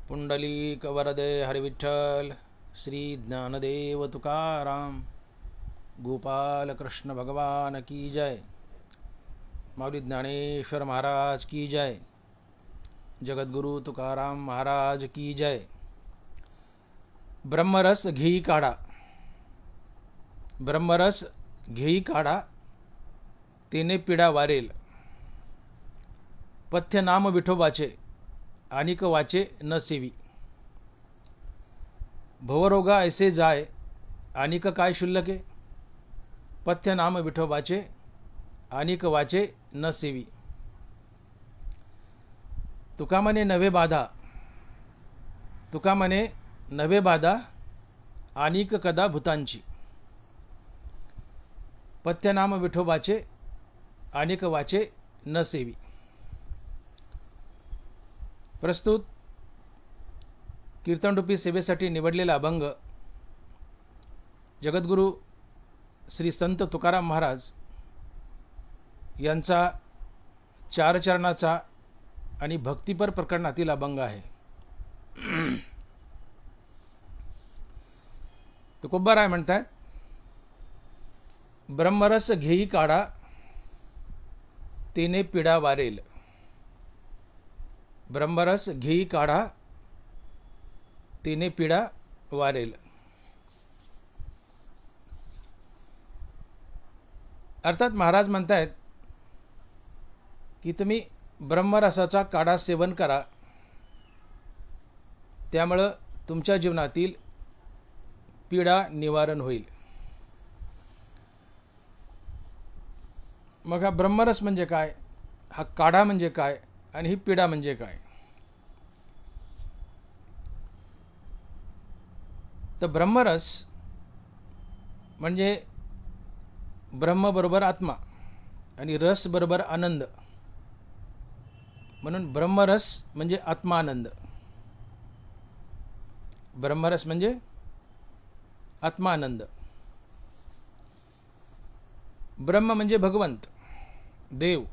पुंडलिक वरदे हरिविठ्ठल श्री ज्ञानदेव तुकाराम गोपाल कृष्ण भगवान की जय। माऊली ज्ञानेश्वर महाराज की जय। जगद्गुरु तुकाराम महाराज की जय। ब्रह्मरस घेई काढा, ब्रह्मरस घेई काढा, तेने पिढा वारेल। पथ्य नाम विठोबाचे, अनिक वाचे न सेवी। भवरोगा ऐसे जाय, अनिक काय शुल्लके। पथ्य नाम विठोबाचे, अनिक वाचे न सेवी। तुका म्हणे नवे बाधा, तुका म्हणे नवे बाधा, अनिक कदा भूतांची। पथ्य नाम विठोबाचे, अनिक वाचे न सेवी। प्रस्तुत कीर्तनरूपी सेवेसाठी निवडलेला अभंग जगद्गुरु श्री संत तुकाराम महाराज यांचा चारचरणाचा आणि भक्तिपर प्रकरणातील अभंग आहे। तुकोबाराय म्हणतात, ब्रह्मरस घेई काढा, तेने पिढा वारेल। ब्रह्मरस घेई काढा, तेने पिढा वारेल। अर्थात महाराज म्हणतायत की तुम्ही ब्रह्मरसाचा काढा सेवन करा, त्यामुळं तुमच्या जीवनातील पीडा निवारण होईल। मग हा ब्रह्मरस म्हणजे काय, हा काढा म्हणजे काय, आणि ही पीडा म्हणजे काय? तर ब्रह्मरस म्हणजे ब्रह्म बरोबर आत्मा आणि रस बरोबर आनंद, म्हणून ब्रह्मरस म्हणजे आत्मानंद। ब्रह्मरस म्हणजे आत्मानंद। ब्रह्म म्हणजे भगवंत, देव,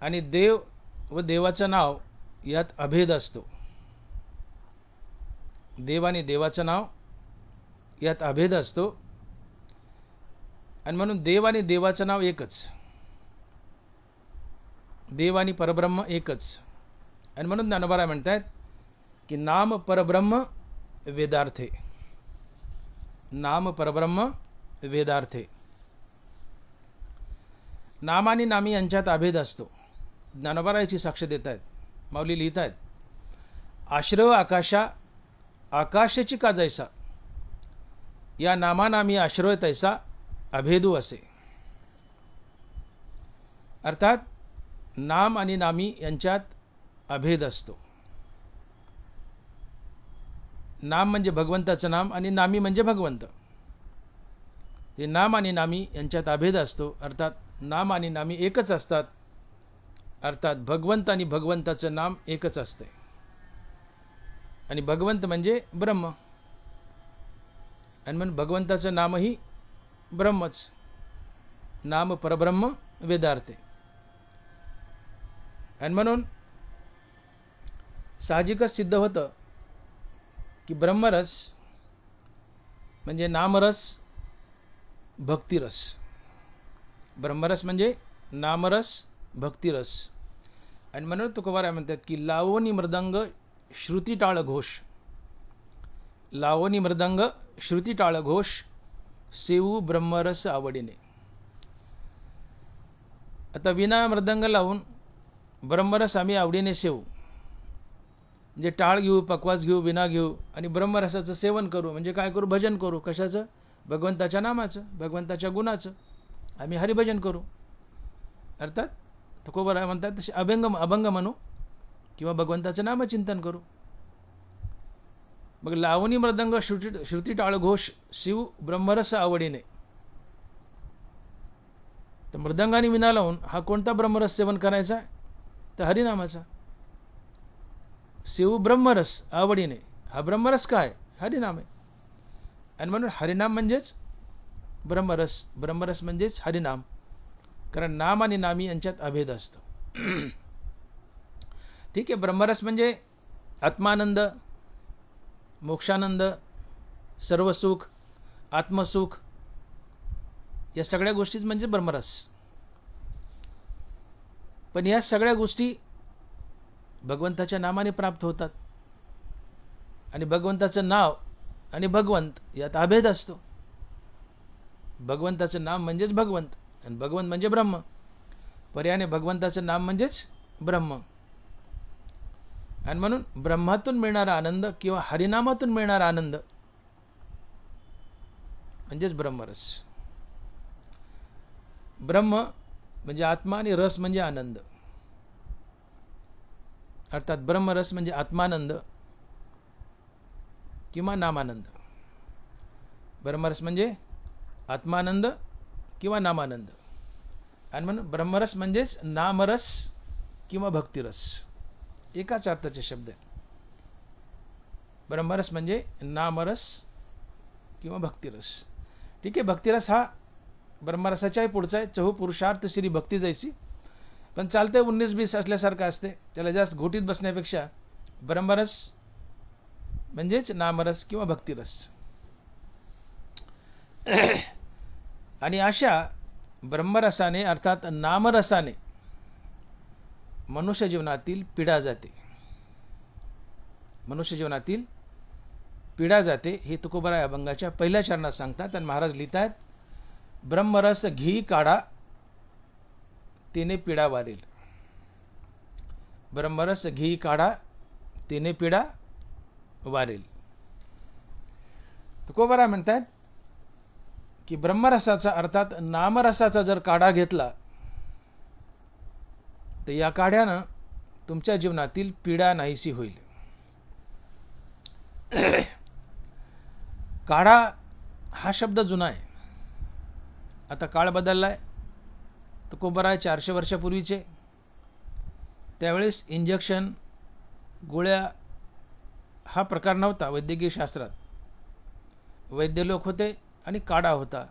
आणि देव व देवाचं नाव यात अभेद असतो। देव आणि देवाचं नाव यात अभेद असतो, आणि म्हणून देव आणि देवाचं नाव एकच। देव आणि परब्रह्म एकच, आणि म्हणून ज्ञानोबा म्हणतात की नाम परब्रह्म वेदार्थे। नाम परब्रह्म वेदार्थे। नाम आणि नामी यांच्यात अभेद असतो। ज्ञानोबा याची साक्ष देत आहेत। माऊली लिहित आहेत, आश्रव आकाशा आकाशाची का जैसा, या नामानामी आश्रय तैसा अभेदू असे। अर्थात नाम आणि नामी यांच्यात अभेद असतो। नाम म्हणजे भगवंताचं नाम आणि नामी म्हणजे भगवंत। हे नाम आणि नामी यांच्यात अभेद असतो, अर्थात नाम आणि नामी एकच असतात, अर्थात भगवंत आणि भगवंताचं नाम एकच असते, आणि भगवंत म्हणजे ब्रह्म, आणि म्हणून भगवंताचं नामही ब्रह्मच। नाम परब्रह्म वेदार्थे। आणि म्हणून साहजिकच सिद्ध होतं की ब्रह्मरस म्हणजे नामरस भक्तिरस। ब्रह्मरस म्हणजे नामरस भक्तिरस। आणि म्हणून तुकोबाराय म्हणतात की लावणी मृदंग श्रुती टाळ घोष, लावणी मृदंग श्रुती टाळ घोष, सेवू ब्रह्मरस आवडीने। आता विना मृदंग लावून ब्रह्मरस आम्ही आवडीने सेवू, म्हणजे टाळ घेऊ, पकवास घेऊ, विना घेऊ, आणि ब्रह्मरसाचं सेवन करू, म्हणजे काय करू, भजन करू। कशाचं? भगवंताच्या नामाचं, भगवंताच्या गुणाचं आम्ही हरिभजन करू। अर्थात तुकोबाराय म्हणतात तसे अभंग म्हणू किंवा भगवंताचं नामचिंतन करू। मग लावणी मृदंग श्रुती टाळ घोष, शिव ब्रह्मरस आवडीने। तर मृदंगाने विना लावून हा कोणता ब्रह्मरस सेवन करायचा? तर हरिनामाचा। शिव ब्रह्मरस आवडीने, हा ब्रह्मरस काय? हरिनाम आहे। आणि म्हणून हरिनाम म्हणजेच ब्रह्मरस, ब्रह्मरस म्हणजेच हरिनाम, कारण नाम आणि नामी यांच्यात अभेद असतो। ठीक आहे. ब्रह्मरस म्हणजे आत्मानंद, मोक्षानंद, सर्वसुख, आत्मसुख, या सगळ्या गोष्टीच म्हणजे ब्रह्मरस. पण या सगळ्या गोष्टी भगवंताच्या नामाने प्राप्त होतात. आणि भगवंताचं नाव आणि भगवंत यात अभेद असतो. भगवंताचं नाम म्हणजेच भगवंत आणि भगवंत म्हणजे ब्रह्म. पर्यायाने भगवंताचं नाम म्हणजेच ब्रह्म. आणि म्हणून ब्रह्मातून मिळणारा आनंद किंवा हरिनामातून मिळणारा आनंद म्हणजेच ब्रह्मरस. ब्रह्म म्हणजे आत्मा आणि रस म्हणजे आनंद. अर्थात ब्रह्मरस म्हणजे आत्मानंद किंवा नामानंद. ब्रह्मरस म्हणजे आत्मानंद किंवा नामानंद. आणि म्हणून ब्रह्मरस म्हणजेच नामरस किंवा भक्तिरस, एकाच अर्थाचे शब्द आहे. ब्रह्मरस म्हणजे नामरस किंवा भक्तिरस. ठीक आहे. भक्तिरस हा ब्रह्मरसाच्याही पुढचा आहे. चहू पुरुषार्थ श्री भक्ती जैसी. पण चालते 19-20 असल्यासारखं असते. त्याला जास्त घोटीत बसण्यापेक्षा ब्रह्मरस म्हणजेच नामरस किंवा भक्तिरस. आणि अशा ब्रह्मरसाने अर्थात नामरसाने मनुष्य जीवनातील पीडा जाते. मनुष्य जीवनातील पीडा जाते हे तुकोबराय अभंगाच्या पहिल्या चरणात सांगतात. आणि महाराज लिहितात, ब्रह्मरस घी काढा तिने पीडा वारेल. ब्रह्मरस घी काढा तिने पीडा वारेल. तुकोबराय म्हणतात की ब्रह्मरसाचा अर्थात नामरसाचा जर काढा घेतला तर या काढ्यानं तुमच्या जीवनातील पीडा नाहीशी होईल. काढा हा शब्द जुना आहे. आता काळ बदलला आहे. तुकोबराय 400 वर्षापूर्वीचे. त्यावेळेस इंजेक्शन, गोळ्या हा प्रकार नव्हता वैद्यकीय शास्त्रात. वैद्य लोक होते आणि काढा होता.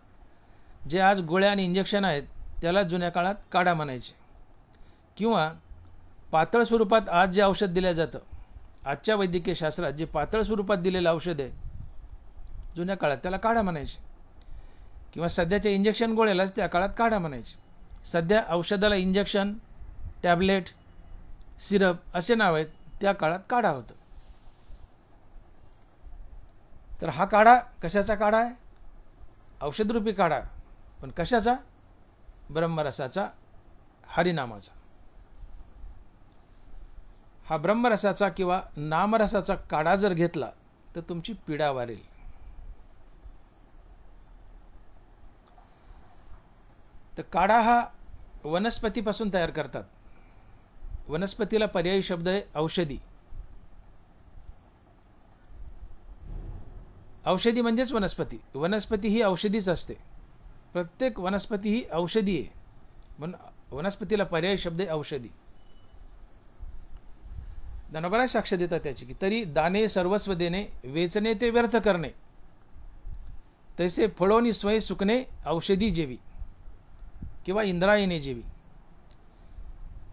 जे आज गोळ्या आणि इंजेक्शन आहेत त्याला जुन्या काळात काढा म्हणायचे. किंवा पातळ स्वरूपात आज जे औषध दिलं जातं, आजच्या वैद्यकीय शास्त्रात जे पातळ स्वरूपात दिलेलं औषध आहे जुन्या काळात त्याला काढा म्हणायचे. किंवा सध्याच्या इंजेक्शन गोळ्यालाच त्या काळात काढा म्हणायचे. सध्या औषधाला इंजेक्शन, टॅबलेट, सिरप असे नाव आहेत. त्या काळात काढा होतं. तर हा काढा कशाचा काढा आहे? औषधरूपी काढा. पण कशाचा? ब्रह्मरसाचा, हरिनामाचा. हा ब्रह्मरसाचा किंवा नामरसाचा काढा जर घेतला तर तुमची पीडा वारेल. तर काढा हा वनस्पतीपासून तयार करतात. वनस्पतीला पर्यायी शब्द आहे औषधी. औषधी म्हणजेच वनस्पती. वनस्पती ही औषधीच असते. प्रत्येक वनस्पती ही औषधी आहे. म्हणून वनस्पतीला पर्यायी शब्द आहे औषधी. ज्ञानोबा साक्ष देतात त्याची की तरी दाने सर्वस्व देणे, वेचणे ते व्यर्थ करणे, तैसे फळोनी स्वय सुकणे औषधी जेवी किंवा इंद्रायणी जेवी.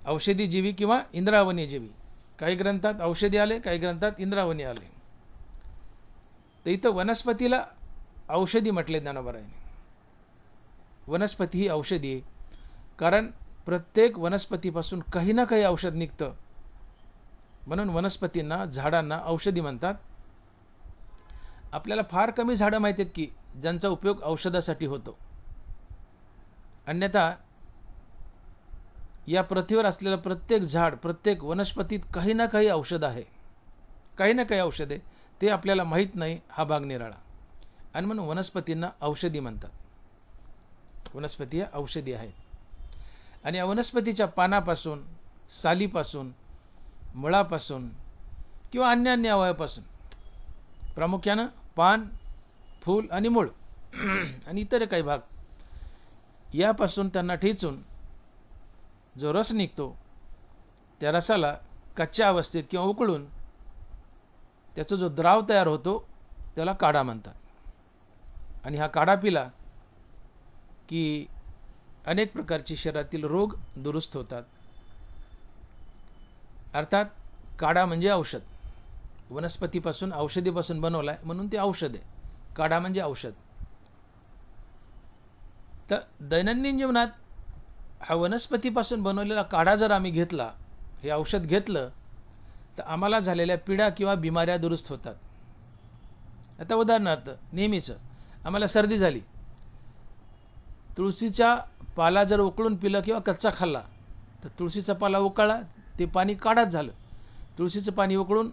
औषधी जीवी किंवा इंद्रावणी जेवी. काही ग्रंथात औषधी आले, काही ग्रंथात इंद्रावणी आले. तर इथं वनस्पतीला औषधी म्हटले ज्ञानोबरायांनी. वनस्पती ही औषधी आहे. कारण प्रत्येक वनस्पतीपासून काही ना काही औषध निघतं. म्हणून वनस्पतींना, झाडांना औषधी म्हणतात. आपल्याला फार कमी झाडं माहिती आहेत की ज्यांचा उपयोग औषधासाठी होतो. अन्यथा या पृथ्वीवर असलेलं प्रत्येक झाड, प्रत्येक वनस्पतीत काही ना काही औषध आहे. काही ना काही औषध आहे. ते आपल्याला माहीत नाही. हा भाग निराळा. आणि म्हणून वनस्पतींना औषधी म्हणतात. वनस्पती या औषधी आहेत. आणि या वनस्पतीच्या पानापासून, सालीपासून, मुळापासून किंवा अन्य अवयवापासून, प्रामुख्यानं पान, फूल आणि मूळ आणि इतर काही भाग यापासून त्यांना ठेचून जो रस निघतो त्या रसाला कच्च्या अवस्थेत किंवा उकळून त्याचा जो द्राव तयार होतो त्याला काढा म्हणतात. आणि हा काढा पिला की अनेक प्रकारचे शरीरातील रोग दुरुस्त होतात. अर्थात काढा म्हणजे औषध, वनस्पतीपासून औषधीपासून बनवला आहे म्हणून ते औषध आहे. काढा म्हणजे औषध. तर दैनंदिन जीवनात हा वनस्पतीपासून बनवलेला काढा जर आम्ही घेतला, हे औषध घेतलं, तर आम्हाला झालेल्या पीडा किंवा बिमाऱ्या दुरुस्त होतात. आता उदाहरणार्थ नेहमीचं आम्हाला सर्दी झाली, तुळशीचा पाला जर उकळून पिलं किंवा कच्चा खाल्ला तर तुळशीचा पाला उकळला, ते पाणी काढाच झालं. तुळशीचं पाणी उकळून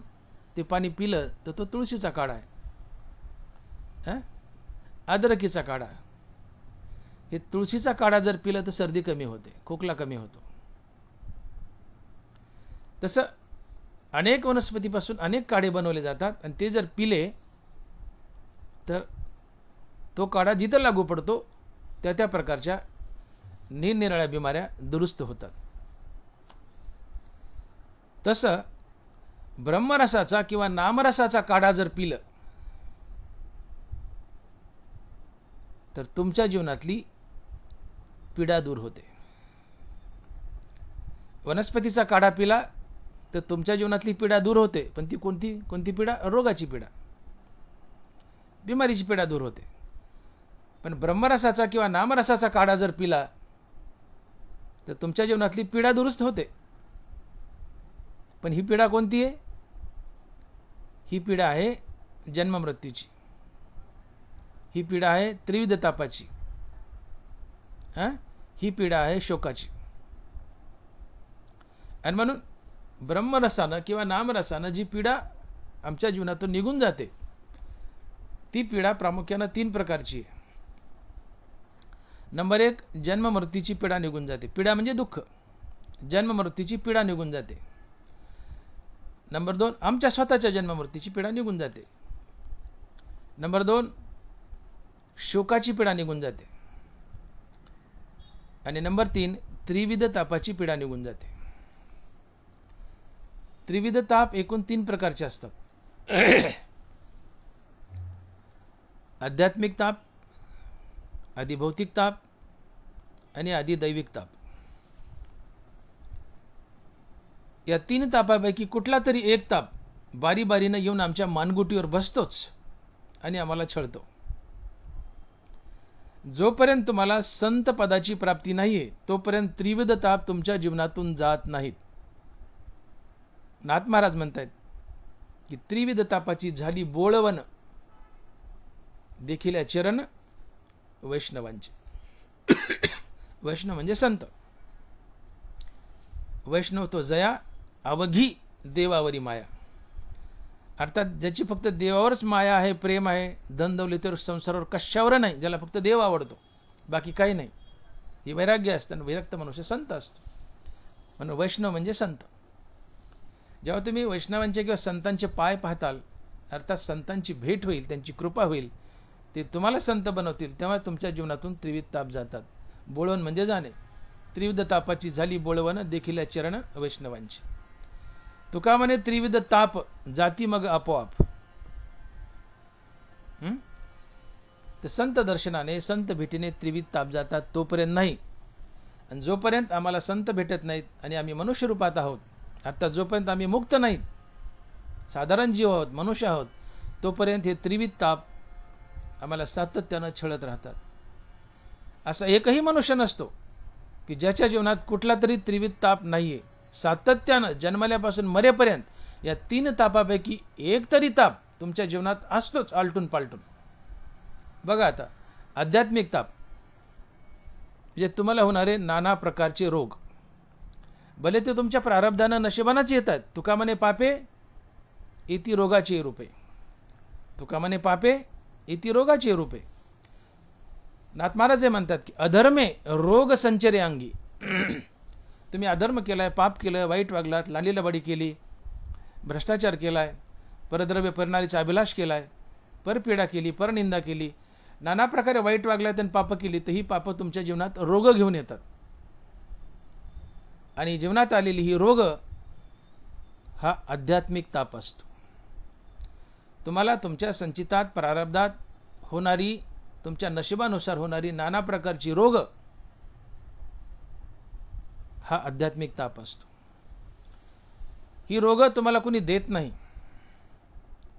ते पाणी पिलं तर तो तुळशीचा काढा आहे. अद्रकीचा काढा, हे तुळशीचा काढा जर पिलं तर सर्दी कमी होते, खोकला कमी होतो. तसं अनेक वनस्पतीपासून अनेक काढे बनवले जातात आणि ते जर पिले तर तो काढा जिथं लागू पडतो त्या त्या प्रकारच्या निरनिराळ्या बिमाऱ्या दुरुस्त होतात. तसं ब्रह्मरसाचा किंवा नामरसाचा काढा जर पिलं तर तुमच्या जीवनातली पीडा दूर होते. वनस्पतीचा काढा पिला तर तुमच्या जीवनातली पीडा दूर होते, पण ती कोणती पीडा? रोगाची पीडा, बिमारीची पीडा दूर होते. पण ब्रह्मरसाचा किंवा नामरसाचा काढा जर पिला तर तुमच्या जीवनातली पीडा दुरुस्त होते. पण ही पीडा कोणती आहे? ही पीडा आहे जन्ममृत्यूची, ही पीडा आहे त्रिविध तापाची, ही पीडा आहे शोकाची. आणि म्हणून ब्रह्मरसानं किंवा नामरसानं जी पीडा आमच्या जीवनातून निघून जाते, ती पीडा प्रामुख्यानं 3 प्रकारची आहे. नंबर 1, जन्ममृत्यूची पीडा निघून जाते. पीडा म्हणजे दुःख, जन्ममृत्यूची पीडा निघून जाते. नंबर 2, आमच्या स्वतःच्या जन्ममृत्यूची पीडा निघून जाते. नंबर 2, शोकाची पीडा निघून जाते. आणि नंबर 3, त्रिविध तापाची पीडा निघून जाते. त्रिविध ताप एकूण 3 प्रकारचे असतात. आध्यात्मिक ताप, अधिभौतिक ताप आणि अधिदैविक ताप. या 3 तापापैकी कुठला तरी एक ताप बारी बारीनं येऊन आमच्या मानगुटीवर बसतोच आणि आम्हाला छळतो. जोपर्यंत तुम्हाला संत पदाची प्राप्ती नाहीये तोपर्यंत त्रिविध ताप तुमच्या जीवनातून जात नाहीत. नाथ महाराज म्हणतात की त्रिविध तापाची झाली बोळवण, देखील चरण वैष्णवांचे. वैष्णव म्हणजे संत. वैष्णव तो जया अवघी देवावरी माया. अर्थात ज्याची फक्त देवावरच माया आहे, प्रेम आहे, धन दौलतीवर संसारावर कशावर नाही, ज्याला फक्त देव आवडतो, बाकी काही नाही, हे वैराग्य असतं. विरक्त मनुष्य संत असतो. म्हणून वैष्णव म्हणजे संत. जेव्हा तुम्ही वैष्णवांचे किंवा संतांचे पाय पाहताल, अर्थात संतांची भेट होईल, त्यांची कृपा होईल, ते तुम्हाला संत बनवतील, तेव्हा तुमच्या जीवनातून त्रिविध ताप जातात. बोळवण म्हणजे जाणे. त्रिविध तापाची झाली बोळवण, देखील चरण वैष्णवांची. तुका म्हणे त्रिविध ताप जाती मग आपोआप. तर संत दर्शनाने, संत भेटीने त्रिविध ताप जातात, तोपर्यंत नाही. आणि जोपर्यंत आम्हाला संत भेटत नाहीत आणि आम्ही मनुष्य रूपात आहोत, अर्थात जोपर्यंत आम्ही मुक्त नाहीत, साधारण जीव आहोत, मनुष्य आहोत, तोपर्यंत हे त्रिविध ताप आम्हाला सातत्यानं छळत राहतात. असा एकही मनुष्य नसतो की ज्याच्या जीवनात कुठला तरी त्रिविध ताप नाहीये. सातत्यानं जन्मल्यापासून मरेपर्यंत या 3 तापापैकी एक तरी ताप तुमच्या जीवनात असतोच, आलटून पालटून. बघा आता, आध्यात्मिक ताप म्हणजे तुम्हाला होणारे नाना प्रकारचे रोग, भले ते तुमच्या प्रारब्धानं नशिबानंच येतात. तुका म्हणे पापे इति रोगाचे रूपे. तुका म्हणे पापे इति रोगाचे रूपे. नाथ महाराज म्हणतात की अधर्मे रोग संचरे अंगी. तुम्ही अधर्म केलाय, पाप केलं, वाईट वागलात, लालीलबाडी केली, भ्रष्टाचार केलाय, परद्रव्य परिणारीचा अभिलाष केलाय, परपीडा केली, परनिंदा केली, नाना प्रकारे वाईट वागलात आणि पापं केली, तर ही पापं तुमच्या जीवनात रोग घेऊन येतात. आणि जीवनात आलेली ही रोग हा आध्यात्मिक ताप असतो. तुम्हाला तुमच्या संचितात, प्रारब्धात होणारी, तुमच्या नशिबानुसार होणारी नाना प्रकारची रोग हा आध्यात्मिक ताप असतो. ही रोगं तुम्हाला कुणी देत नाही.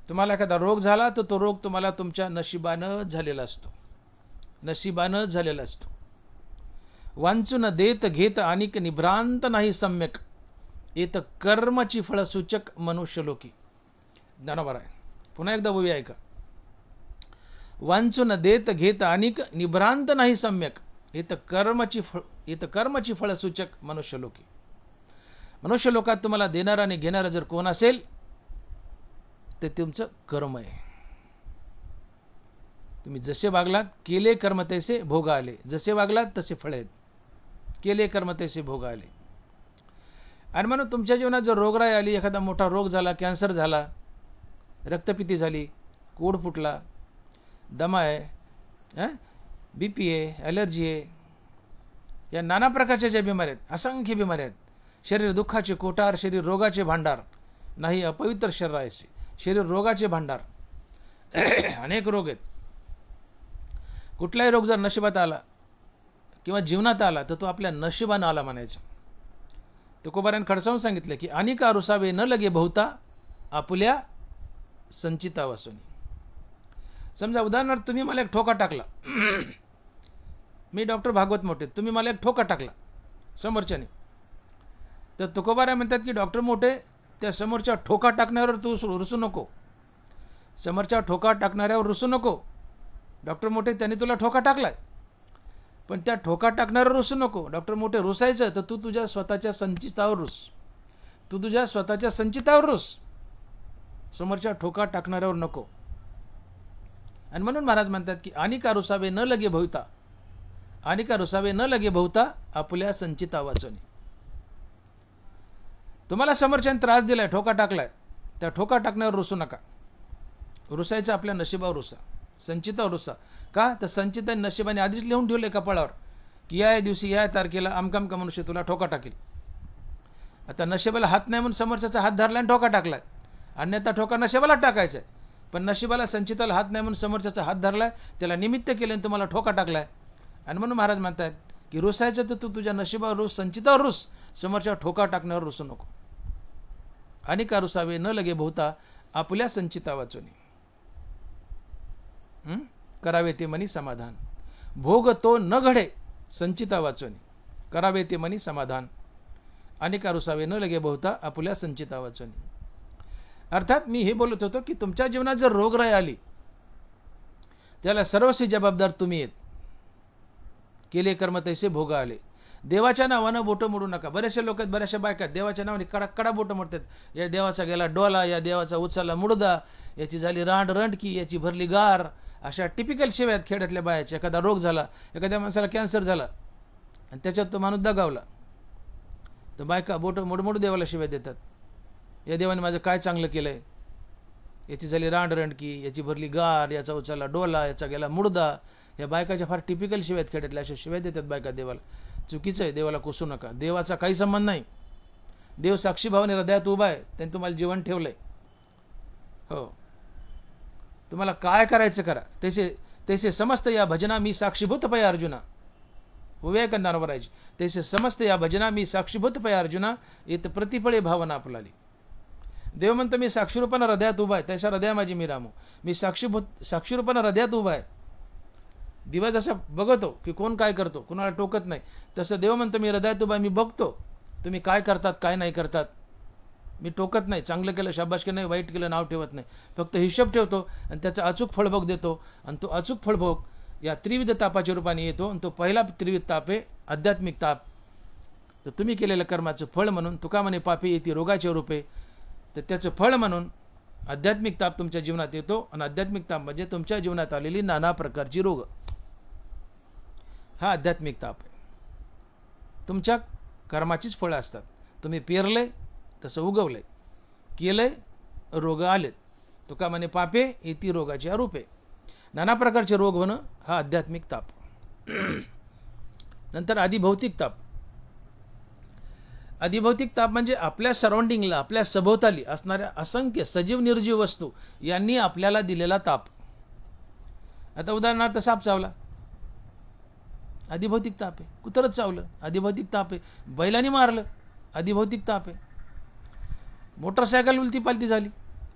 तुम्हाला एखादा रोग झाला तर तो रोग तुम्हाला तुमच्या नशिबानंच झालेला असतो, नशिबानंच झालेला असतो. वांचून देत घेत अनिक निभ्रांत नाही सम्यक, येत कर्माची फळसूचक मनुष्यलोकी. ज्ञानोबा आहे. पुन्हा एकदा बोलूया ऐका. वांचून देत घेत अनिक निभ्रांत नाही सम्यक, येत कर्माची फळसूचक मनुष्यलोकी. मनुष्यलोकात तुम्हाला देणारा आणि घेणारा जर कोण असेल ते तुमचं कर्म आहे. तुम्ही जसे वागलात, केले कर्म तैसे भोग आले. जसे वागलात तसे फळ आहेत. केले कर्म तैसे भोग आले. आणि म्हणून तुमच्या जीवनात जर रोगराई आली, एखादा मोठा रोग झाला, कॅन्सर झाला, रक्तपिती झाली, कोड फुटला, दमा आहे, BP आहे, ॲलर्जी आहे, या नाना प्रकारच्या ज्या बिमाऱ्या आहेत, असंख्य बिमाऱ्या आहेत. शरीर दुःखाचे कोठार, शरीर रोगाचे भांडार, नाही अपवित्र शरीराचे शरीर रोगाचे भांडार. अनेक रोग आहेत. कुठलाही रोग जर नशिबात आला किंवा जीवनात आला तर तो आपल्या नशिबानं आला म्हणायचं. तुकोबारायण खडसावून सांगितलं की अनिका रुसावे न लगे बहुता आपुल्या संचिता वासुनी. समजा उदाहरणार्थ तुम्ही मला एक ठोका टाकला, मी डॉक्टर भागवत मोठे, तुम्ही मला एक ठोका टाकला समोरच्याने, तर तुकोबाराय म्हणतात की डॉक्टर मोठे त्या समोरच्या ठोका टाकण्यावर तू रुसू नको. समोरच्या ठोका टाकणाऱ्यावर रुसू नको. डॉक्टर मोठे त्यांनी तुला ठोका टाकलाय, पण त्या ठोका टाकणाऱ्यावर रुसू नको. डॉक्टर मोठे रुसायचं तर तू तुझ्या स्वतःच्या संचितावर रुस. तू तुझ्या स्वतःच्या संचितावर रुस, समोरच्या ठोका टाकणाऱ्यावर नको. आणि म्हणून महाराज म्हणतात की अनिका रुसावे न लगे बहुता, अनिका रुसावे न लगे बहुता आपल्या संचिता वाचवणे. तुम्हाला समोरच्याने त्रास दिलाय, ठोका टाकलाय, त्या ठोका टाकण्यावर रुसू नका. रुसायचं आपल्या नशिबावर रुसा, संचितावर रुसा. का तर संचिताने नशिबाने आधीच लिहून ठेवले कपाळावर की या दिवशी या तारखेला अमकामका मनुष्य तुला ठोका टाकेल. आता नशिबाला हात नाही म्हणून समोरच्याचा हात धरला आणि ठोका टाकलाय, अन्यथा ठोका नशिबाला टाकायचा आहे. पण नशिबाला संचिताला हात नाही म्हणून समोरच्याचा हात धरलाय, त्याला निमित्त केले आणि तुम्हाला ठोका टाकलाय. आणि म्हणून महाराज म्हणतात की रुसायचं तर तू तुझ्या नशिबावर रुस, संचितावर रुस, समोरच्या ठोका टाकण्यावर रुसू नको. अनिका रुसावे न लगे बहुता आपल्या संचिता वाचवणे. करावे ते मनी समाधान. भोग तो न घडे संचिता वाचवणे. करावे ते मनी समाधान. अनिका रुसावे न लगे बहुता आपल्या संचिता वाचवणे. अर्थात मी हे बोलत होतो की तुमच्या जीवनात जर रोगराई आली त्याला सर्वस्वी जबाबदार तुम्ही आहेत. केले कर्म तैसे भोग आले. देवाच्या नावानं बोटं मोडू नका. बरेचसे लोक आहेत, बऱ्याचशा बायका देवाच्या नावाने कडा बोटं मोडतात. या देवाचा गेला डोला, या देवाचा उचलला मुडदा, याची झाली रांडकी, याची भरली गार, अशा टिपिकल शिव्या आहेत खेड्यातल्या बायाच्या. एखादा रोग झाला, एखाद्या माणसाला कॅन्सर झाला आणि त्याच्यात तो माणूस दगावला तर बायका बोटं मोडमोड देवाला शिव्या देतात. या देवाने माझं काय चांगलं केलं आहे, याची झाली रांडकी, याची भरली गार, याचा उचलला डोला, याचा गेला मुडदा. या बायकाच्या फार टिपिकल शिव्या आहेत खेड्यातल्या, अशा शिव्या देतात बायका देवाला. चुकीचं आहे. देवाला कोसू नका. देवाचा काही संबंध नाही. देव साक्षी भावाने हृदयात उभा आहे, त्यांनी तुम्हाला जीवन ठेवलंय. हो, तुम्हाला काय करायचं करा. तैसे समस्त या भजना मी साक्षीभूत पया अर्जुना. विवेकानंदांवर बरोबरायची. तैसे समस्त या भजना मी साक्षीभूत पया अर्जुना, येत प्रतिफळे भावना आपलाली. देव म्हणतो मी साक्षीरूपानं हृदयात उभा आहे, तशा हृदया माझी मी रामू. मी साक्षीरूपानं हृदयात उभा आहे. दिवा जसा बघतो की कोण काय करतो, कुणाला टोकत नाही, तसं देव म्हणतं मी हृदयात उभा आहे. मी बघतो तुम्ही काय करतात, काय नाही करतात. मी टोकत नाही. चांगलं केलं शाबास केलं नाही, वाईट केलं नाव ठेवत नाही. फक्त हिशोब ठेवतो आणि त्याचा अचूक फळभोग देतो. आणि तो अचूक फळभोग या त्रिविध तापाच्या रूपाने येतो. आणि तो पहिला त्रिविध ताप आहे आध्यात्मिक ताप. तर तुम्ही केलेल्या कर्माचं फळ म्हणून तुका म्हणे पापी येते रोगाचे रूपे, तर त्याचं फळ म्हणून आध्यात्मिक ताप तुमच्या जीवनात येतो. आणि आध्यात्मिक ताप म्हणजे तुमच्या जीवनात आलेली नाना प्रकारची रोग, हा आध्यात्मिक ताप आहे. तुमच्या कर्माचीच फळं असतात. तुम्ही पेरलंय तसं उगवलंय, केलंय रोग आलेत. तुका म्हणे पापे येती रोगाची रूपे. नाना प्रकारचे रोग होणं हा आध्यात्मिक ताप. नंतर अधिभौतिक ताप. अधिभौतिक ताप म्हणजे आपल्या सराउंडिंगला, आपल्या सभोवताली असणाऱ्या असंख्य सजीव निर्जीव वस्तू यांनी आपल्याला दिलेला ताप. आता उदाहरणार्थ साप चावला, अधिभौतिक ताप आहे. कुत्रच चावलं, अधिभौतिक ताप आहे. बैलाने मारलं, अधिभौतिक ताप आहे. मोटरसायकल उलती पालती झाली,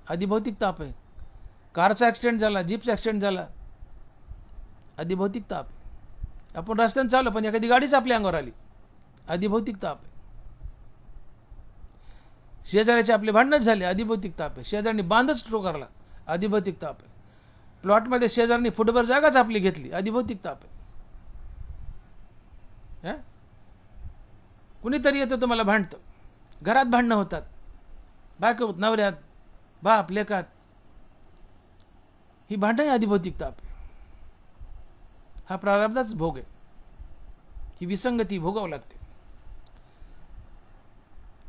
अधिभौतिक ताप आहे. कारचा ॲक्सिडेंट झाला, जीपचा ॲक्सिडेंट झाला, अधिभौतिक ताप आहे. आपण रस्त्याने चाललो पण एखादी गाडीच आपल्या अंगावर आली, अधिभौतिक ताप आहे. शेजाऱ्याचे आपले भांडणच झाले, अधिभौतिक ताप आहे. शेजाऱ्यांनी बांधच ठोकरला, अधिभौतिक ताप आहे. प्लॉटमध्ये शेजाऱ्यांनी फुटभर जागाच आपली घेतली, अधिभौतिक ताप आहे. कुणीतरी येतं तुम्हाला भांडतं, घरात भांडणं होतात, बायकोत, नवऱ्यात, बाप लेकात, ही भांडण अधिभौतिक ताप आहे. हा प्रारब्धाच भोग आहे, ही विसंगती भोगावं लागते.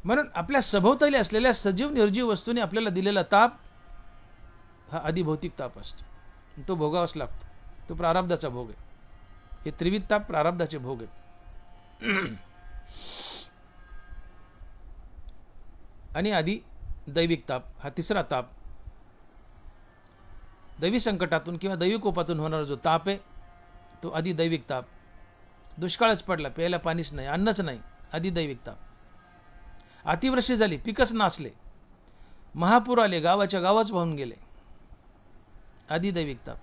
म्हणून आपल्या सभोवताली असलेल्या सजीव निर्जीव वस्तूंनी आपल्याला दिलेला ताप हा अधिभौतिक ताप असतो, तो भोगावाच लागतो. तो प्रारब्धाचा भोग आहे. हे त्रिविध ताप प्रारब्धाचे भोग आहेत. आणि आधी दैविक ताप हा तिसरा ताप. दैवी संकटातून किंवा दैवी कोपातून होणारा जो ताप आहे तो आधी दैविक ताप. दुष्काळच पडला, प्यायला पाणीच नाही, अन्नच नाही, आधी दैविक ताप. अतिवृष्टी झाली, पिकच नासले, महापूर आले, गावाच्या गावच वाहून गेले, आधी दैविक ताप.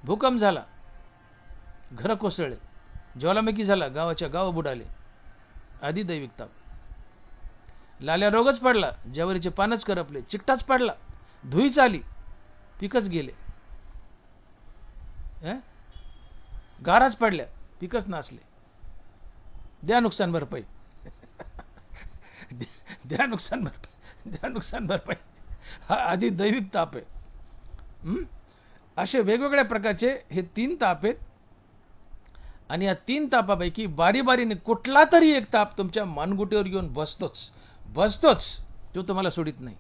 भूकंप झाला, घरं कोसळले, ज्वालामुखी झाला, गावाच्या गाव बुडाले, आधी दैविक ताप. लाल्या रोगच पडला, ज्वारीचे पानच करपले, चिकटाच पडला, धुईच आली, पिकच गेले, गाराच पडल्या, पिकच नासले, द्या नुकसान भरपाई. द्या नुकसान भरपाई, द्या नुकसान भरपाई, हा आधी दैविक ताप आहे. असे वेगवेगळ्या प्रकारचे हे 3 ताप आहेत. आणि या 3 तापापैकी बारी बारीने कुठला तरी एक ताप तुमच्या मानगुटीवर येऊन बसतोच, तो तुम्हाला सोडित नाही.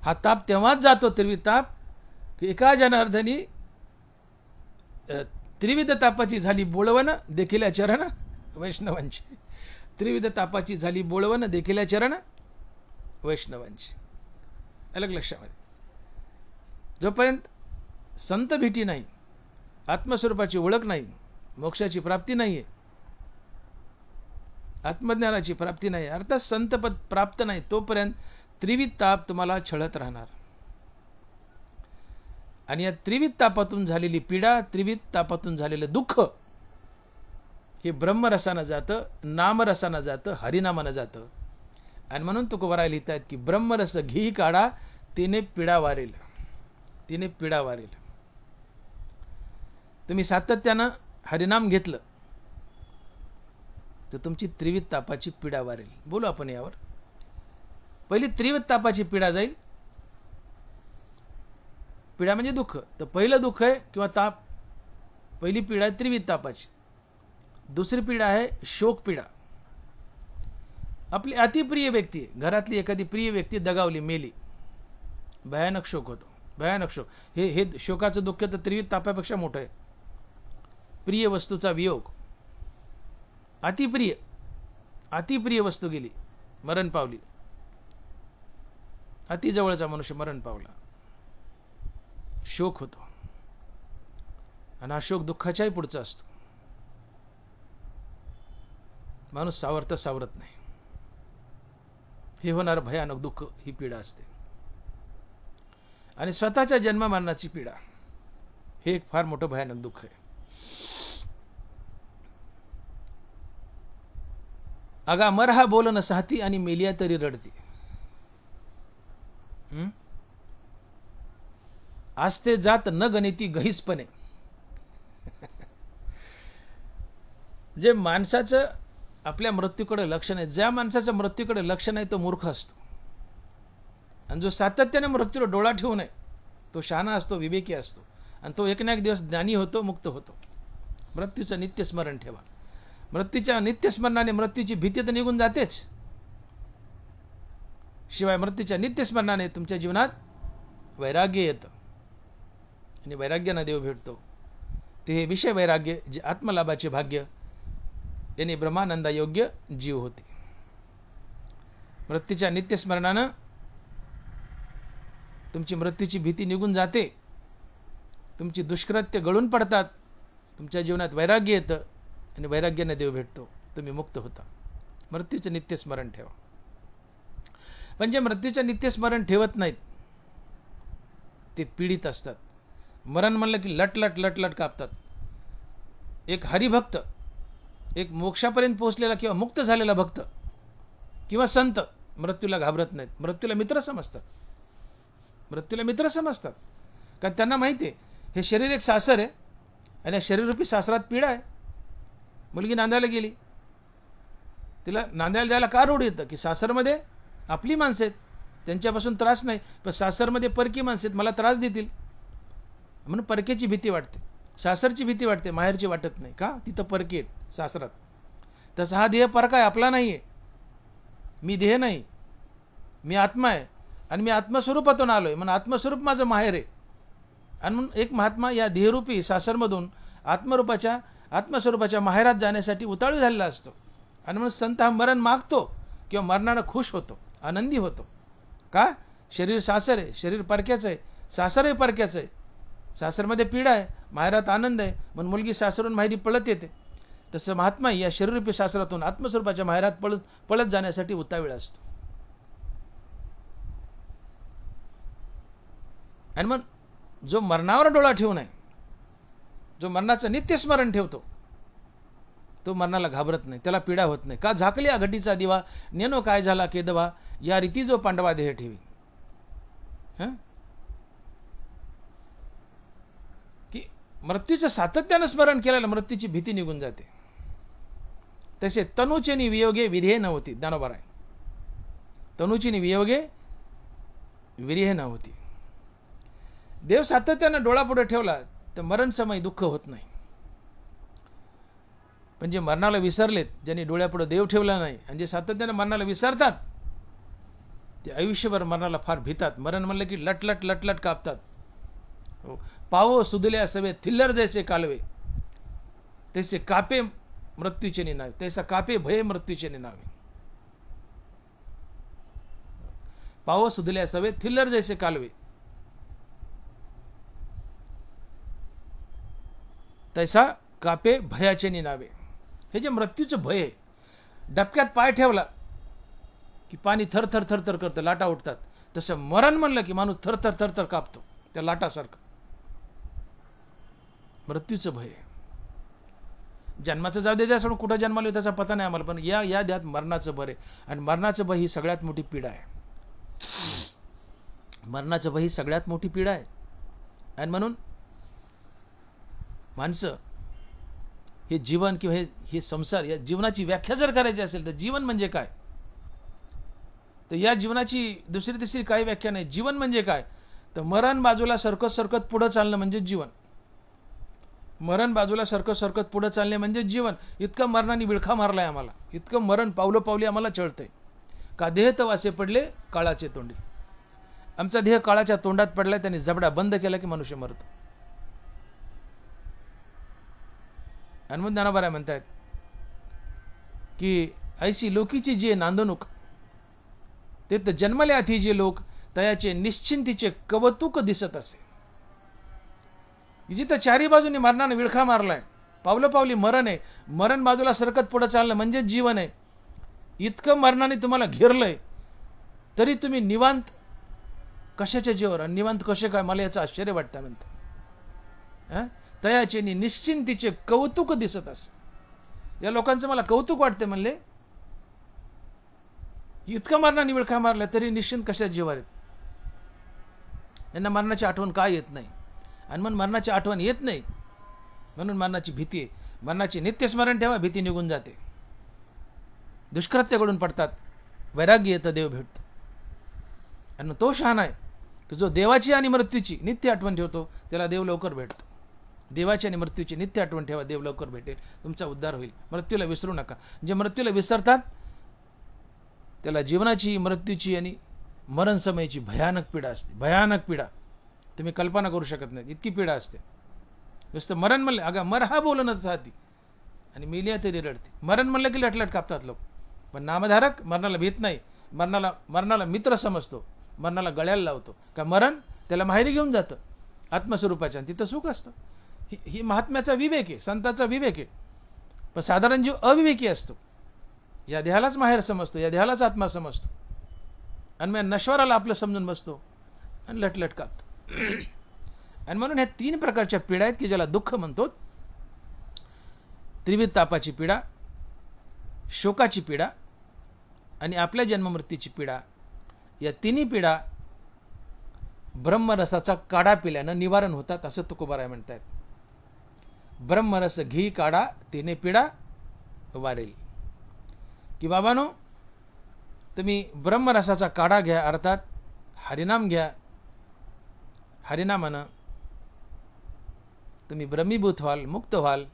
हा ताप तेव्हाच जातो त्रिविध ताप की एका जनार्दनी त्रिविध तापाची झाली बोळवण देखील चरण वैष्णवांची. त्रिविध तापाची झाली बोळवण देखील चरण वैष्णवांची. अलग लक्षामध्ये जोपर्यंत संत भेटी नाही, आत्मस्वरूपाची ओळख नाही, मोक्षाची प्राप्ती नाही आहे, आत्मज्ञानाची प्राप्ती नाही, अर्थात संतपद प्राप्त नाही, तोपर्यंत त्रिविध ताप तुम्हाला छळत राहणार. आणि या त्रिविध तापातून झालेली पीडा, त्रिविध तापातून झालेलं दुःख हे ब्रह्मरसानं जातं, नामरसानं जातं, हरिनामानं जातं. आणि म्हणून तुकोबाराय लिहितात की ब्रह्मरस घी काढा, तिने पीडा वारेल, तिने पीडा वारेल. तुम्ही सातत्यानं हरिनाम घेतलं तर तुमची त्रिविध तापाची पीडा वारेल. बोलू आपण यावर. पहिली त्रिविध तापाची पीडा जाईल. पीडा म्हणजे दुःख, तर पहिलं दुःख आहे किंवा ताप, पहिली पीडा आहे त्रिविध तापाची. दुसरी पीडा आहे शोक पीडा. आपली अतिप्रिय व्यक्ती, घरातली एखादी प्रिय व्यक्ती दगावली, मेली, भयानक शोक होतो, भयानक शोक. हे शोकाचं दुःख तर त्रिविध तापापेक्षा मोठं आहे. प्रिय वस्तूचा वियोग, अतिप्रिय वस्तू गेली, मरण पावली, अतिजवळचा मनुष्य मरण पावला, शोक होतो. आणि हा शोक दुःखाच्याही पुढचा असतो. माणूस सावरत नाही. हे होणारं भयानक दुःख ही पीडा असते. आणि स्वतःच्या जन्म मरणाची पीडा हे एक फार मोठं भयानक दुःख आहे. अगा मरहा बोलन साहती आणि मेलिया तरी रडती. आस्ते जात न गणिती गहिसपणे. जे माणसाचं आपल्या मृत्यूकडे लक्ष नाही, ज्या माणसाचं मृत्यूकडे लक्ष नाही तो मूर्ख असतो. आणि जो सातत्याने मृत्यूला डोळा ठेवू नये तो शहाणा असतो, विवेकी असतो. आणि तो एक ना एक दिवस ज्ञानी होतो, मुक्त होतो. मृत्यूचं नित्य स्मरण ठेवा. मृत्यूच्या नित्यस्मरणाने मृत्यूची भीती तर निघून जातेच, शिवाय मृत्यूच्या नित्यस्मरणाने तुमच्या जीवनात वैराग्य येतं. आणि वैराग्यानं देव भेटतो. ते हे विषय वैराग्य, जे आत्मलाभाचे भाग्य, याने ब्रह्मानंदा योग्य जीव होते. मृत्यूच्या नित्यस्मरणानं तुमची मृत्यूची भीती निघून जाते, तुमची दुष्कृत्य गळून पडतात, तुमच्या जीवनात वैराग्य येतं आणि वैराग्याने देव भेटतो, तुम्ही मुक्त होता. मृत्यूचं नित्यस्मरण ठेवा. पण जे मृत्यूचं नित्यस्मरण ठेवत नाहीत ते पीडित असतात. मरण म्हणलं की लटलट लटलट कापतात. एक हरिभक्त, एक मोक्षापर्यंत पोहोचलेला किंवा मुक्त झालेला भक्त किंवा संत मृत्यूला घाबरत नाहीत, मृत्यूला मित्र समजतात. मृत्यूला मित्र समजतात कारण त्यांना माहिती आहे हे शरीर एक सासर आहे आणि या शरीररूपी सासरात पीडा आहे. मुलगी नांदायला गेली, तिला नांदायला जायला का रोड येतं की सासरमध्ये आपली माणसं आहेत, त्यांच्यापासून त्रास नाही, पण सासरमध्ये परकी माणसं आहेत, मला त्रास देतील म्हणून परकेची भीती वाटते. सासरची भीती वाटते, माहेरची वाटत नाही. का? तिथं परके आहेत सासरात. तसं हा देह परका आहे, आपला नाही आहे. मी देह नाही, मी आत्मा आहे आणि मी आत्मस्वरूपातून आलो आहे म्हणून आत्मस्वरूप माझं माहेर आहे. आणि म्हणून एक महात्मा या देहरूपी सासरमधून आत्मस्वरूपाच्या माहेरात जाण्यासाठी उताळू झालेला असतो. आणि म्हणून संत हा मरण मागतो किंवा मरणानं खुश होतो, आनंदी होतो. का? शरीर सासर आहे, शरीर परक्याचं आहे, सासरही परक्याचं आहे. सासरमध्ये पीडा आहे, माहेरात आनंद आहे, म्हणून मुलगी सासरून माहेरी पळत येते. तसं महात्मा या शरीररूपी सासरातून आत्मस्वरूपाच्या माहेरात पळत जाण्यासाठी उतावीळ असतो. आणि मग जो मरणावर डोळा ठेवून आहे, जो मरणाचं नित्यस्मरण ठेवतो, तो मरणाला घाबरत नाही, त्याला पीडा होत नाही. का? झाकली घटीचा दिवा, नेनो काय झाला केदवा, या रीती जो पांडवा देह ठेवी. की मृत्यूचं सातत्यानं स्मरण केलेलं मृत्यूची भीती निघून जाते. तसे तनुचे नि वियोगे विधेय न होती. ज्ञानोबा आहे, तनुची नि वियोगे विरेह न होती. देव सातत्यानं डोळा पुढे ठेवला तर मरण समय दुःख होत नाही. पण जे मरणाला विसरलेत, ज्यांनी डोळ्यापुढे देव ठेवला नाही आणि जे सातत्यानं मरणाला विसरतात, ते आयुष्यभर मरणाला फार भीतात. मरण म्हणलं की लटलट लटलट कापतात. हो, पावो सुदल्या सवे थिल्लर जैसे कालवे, तैसे कापे मृत्यूचे निनावे, तैसा कापे भय मृत्यूचे निनावे. पावो सुदल्या सवे थिल्लर जैसे कालवे, तैसा कापे भयाचे निनावे. हे जे मृत्यूचं भय आहे, डबक्यात पाय ठेवला की पाणी थरथर थरथर करतं, लाटा उठतात. तसं मरण म्हणलं की माणूस थरथर थरथर कापतो त्या लाटासारखं. मृत्यूचं भय. जन्माचं जाऊ दे, त्या सोडून कुठं जन्माला त्याचा पता नाही आम्हाला, पण या द्यात मरणाचं भय. आणि मरणाचं भय ही सगळ्यात मोठी पीडा आहे. मरणाचं भय ही सगळ्यात मोठी पीडा आहे. आणि म्हणून माणसं हे जीवन किंवा हे संसार, या जीवनाची व्याख्या जर करायची असेल तर जीवन म्हणजे काय, तर या जीवनाची दुसरी तिसरी काही व्याख्या नाही. जीवन म्हणजे काय, तर मरण बाजूला सरकत सरकत पुढं चालणं म्हणजे जीवन. मरण बाजूला सरकत सरकत पुढं चालणे म्हणजे जीवन. इतकं मरणाने विळखा मारलाय आम्हाला, इतकं मरण पावलं पावली आम्हाला चळतंय. का देह तर वासे पडले काळाचे तोंडी. आमचा देह काळाच्या तोंडात पडलाय, त्याने जबडा बंद केला की मनुष्य मरतो. हनुमंत ज्ञानोबा म्हणतात की ऐशी लोकीची जे नांदणूक, ते तर जन्मले आधी जे लोक, तयाचे निश्चिंतीचे कवतुक दिसत असे. जिथं चारी बाजूने मरणाने विळखा मारलाय, पावलं पावली मरण आहे, मरण बाजूला सरकत पुढं चाललं म्हणजे जीवन आहे. इतकं मरणाने तुम्हाला घेरलंय तरी तुम्ही निवांत कशाच्या जीवावर, आणि निवांत कसे काय, मला याचं आश्चर्य वाटतं. म्हणतात तयाचे निश्चिंतीचे कौतुक दिसत असे. या लोकांचं मला कौतुक वाटते. म्हणले इतकं मरणाने विळखा मारला तरी निश्चिंत कशा जीवावर आहेत. यांना मरणाची आठवण काय येत नाही. आणि मग मरणाची आठवण येत नाही म्हणून मरणाची भीती आहे. मरणाची नित्यस्मरण ठेवा, भीती निघून जाते. दुष्कृत्य घडून पडतात, वैराग्य येतं, देव भेटतो. आणि तो शहाणा आहे की जो देवाची आणि मृत्यूची नित्य आठवण ठेवतो, त्याला देव लवकर भेटतो. देवाची आणि मृत्यूची नित्य आठवण ठेवा, देव लवकर भेटेल, तुमचा उद्धार होईल. मृत्यूला विसरू नका. जे मृत्यूला विसरतात त्याला जीवनाची, मृत्यूची आणि मरण समयची भयानक पीडा असते. भयानक पीडा तुम्ही कल्पना करू शकत नाही, इतकी पीडा असते. नुसतं मरण म्हणलं, अगं मर हा बोलणच हाती आणि मिलिया तरी रडते. मरण म्हणलं की लटलट कापतात लोक. पण नामधारक मरणाला भीत नाही, मरणाला मित्र समजतो, मरणाला गळ्याला लावतो. का मरण त्याला माहेरी घेऊन जातं आत्मस्वरूपाच्या, आणि तिथं सुख असतं. ही महात्म्याचा विवेक आहे, संताचा विवेक आहे. पण साधारण जीव अविवेकी असतो, या देहालाच माहेर समजतो, या देहालाच आत्मा समजतो. आणि मग नश्वराला आपलं समजून बसतो आणि लटलट कापतो. आणि म्हणून ह्या 3 प्रकारच्या पीडा आहेत की ज्याला दुःख म्हणतो. त्रिविध तापाची पीडा, शोकाची पीडा आणि आपल्या जन्ममृत्यूची पीडा. या 3ही पीडा ब्रह्मरसाचा काढा पिल्यानं निवारण होतात असं तुकोबाराय म्हणतात. ब्रह्मरस घी काढा तिने पीडा वारेल. की बाबानो, तुम्ही ब्रह्मरसाचा काढा घ्या, अर्थात हरिनाम घ्या. हरिनामानं तुम्ही ब्रह्मीभूत व्हाल, मुक्त व्हाल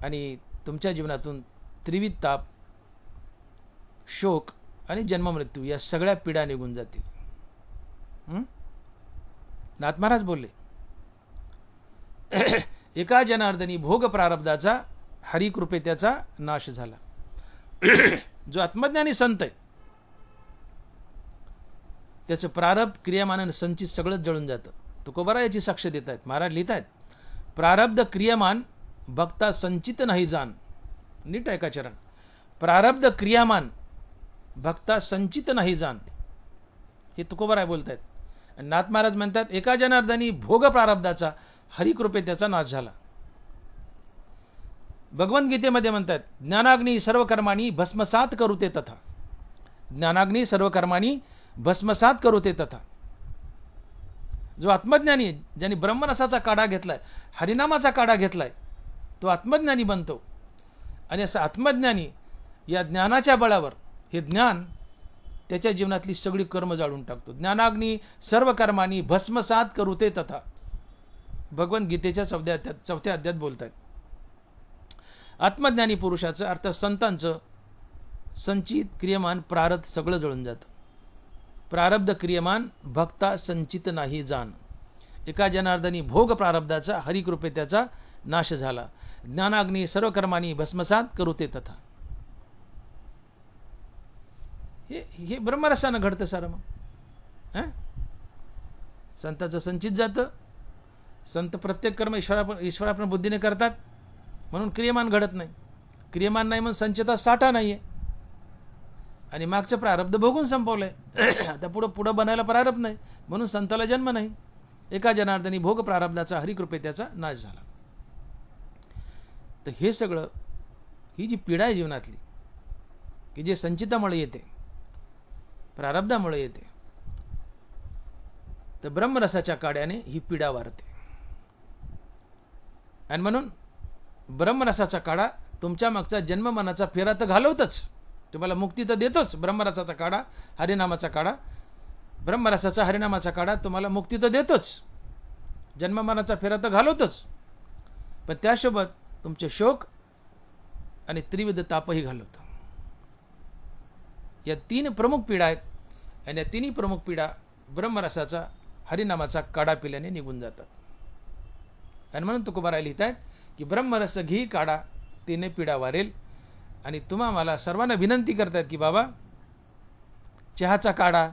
आणि तुमच्या जीवनातून त्रिविध ताप, शोक आणि जन्ममृत्यू या सगळ्या पीडा निघून जातील. नाथ महाराज बोलले, एका जनार्दनी भोग प्रारब्धाचा हरिकृपे त्याचा नाश झाला. जो आत्मज्ञानी संत आहे त्याचं प्रारब्ध, क्रियामान संचित सगळंच जळून जातं. तुकोबाराय याची साक्ष देत आहेत. महाराज लिहित आहेत, प्रारब्ध क्रियामान भक्ता संचित नाही जाण. नीट ऐका चरण. प्रारब्ध क्रियामान भक्ता संचित नाही जाण, हे तुकोबाराय बोलत आहेत. नाथ महाराज म्हणतात, एका जनार्दनी भोग प्रारब्धाचा हरिकृपे त्याचा नाश झाला. भगवद्गीतेमध्ये म्हणतात, ज्ञानाग्नी सर्व कर्माणी भस्मसात करुते तथा. ज्ञानाग्नी सर्व कर्माणी भस्मसात करुते तथा. जो आत्मज्ञानी आहे, ज्याने ब्रह्मरसाचा काढा घेतलाय, हरिनामाचा काढा घेतलाय, तो आत्मज्ञानी बनतो. आणि असा आत्मज्ञानी या ज्ञानाच्या बळावर हे ज्ञान त्याच्या जीवनातली सगळी कर्म जाळून टाकतो. ज्ञानाग्नी सर्व कर्माणी भस्मसात करुते तथा. भगवद्गीतेच्या 4थ्या अध्यायात बोलतात. आत्मज्ञानी पुरुषाचं, अर्थात संतांचं संचित क्रियमान प्रारब्ध सगळं जळून जातं. प्रारब्ध क्रियमान भक्ता संचित नाही जाण. एका जनार्दनी भोग प्रारब्धाचा हरिकृपे त्याचा नाश झाला. ज्ञानाग्नी सर्व कर्माणी भस्मसात करुते तथा. हे ब्रह्मरसानं घडतं सारं. मग संताचं संचित जातं. संत प्रत्येक कर्म ईश्वरापण बुद्धीने करतात म्हणून क्रियमान घडत नाही. क्रियमान नाही म्हणून संचितात साठा नाही आहे आणि मागचं प्रारब्ध भोगून संपवलंय. आता पुढं बनायला प्रारब्ध नाही म्हणून संताला जन्म नाही. एका जनार्दनी भोग प्रारब्धाचा हरिकृपे त्याचा नाश झाला. तर हे सगळं, ही जी पीडा आहे जीवनातली की जे संचितामुळे येते, प्रारब्धामुळे येते, तर ब्रह्मरसाच्या काड्याने ही पीडा वारते. आणि म्हणून ब्रह्मरसाचा काढा तुमच्या मागचा जन्म मनाचा फेरा तर घालवतच, तुम्हाला मुक्ती तर देतोच. ब्रह्मरसाचा काढा, हरिनामाचा काढा, ब्रह्मरसाचा हरिनामाचा काढा तुम्हाला मुक्ती तर देतोच, जन्ममनाचा फेरा तर घालवतोच. पण त्यासोबत तुमचे शोक आणि त्रिविध तापही घालवतो. या 3 प्रमुख पीडा आहेत आणि या 3ही प्रमुख पीडा ब्रह्मरसाचा हरिनामाचा काढा पिल्याने निघून जातात. आणि म्हणून तुकोबाराय लिहित आहेत की ब्रह्मरस घी काढा तिने पीडा वारेल. आणि तुम्हा मला सर्वांना विनंती करतात की बाबा, चहाचा काढा,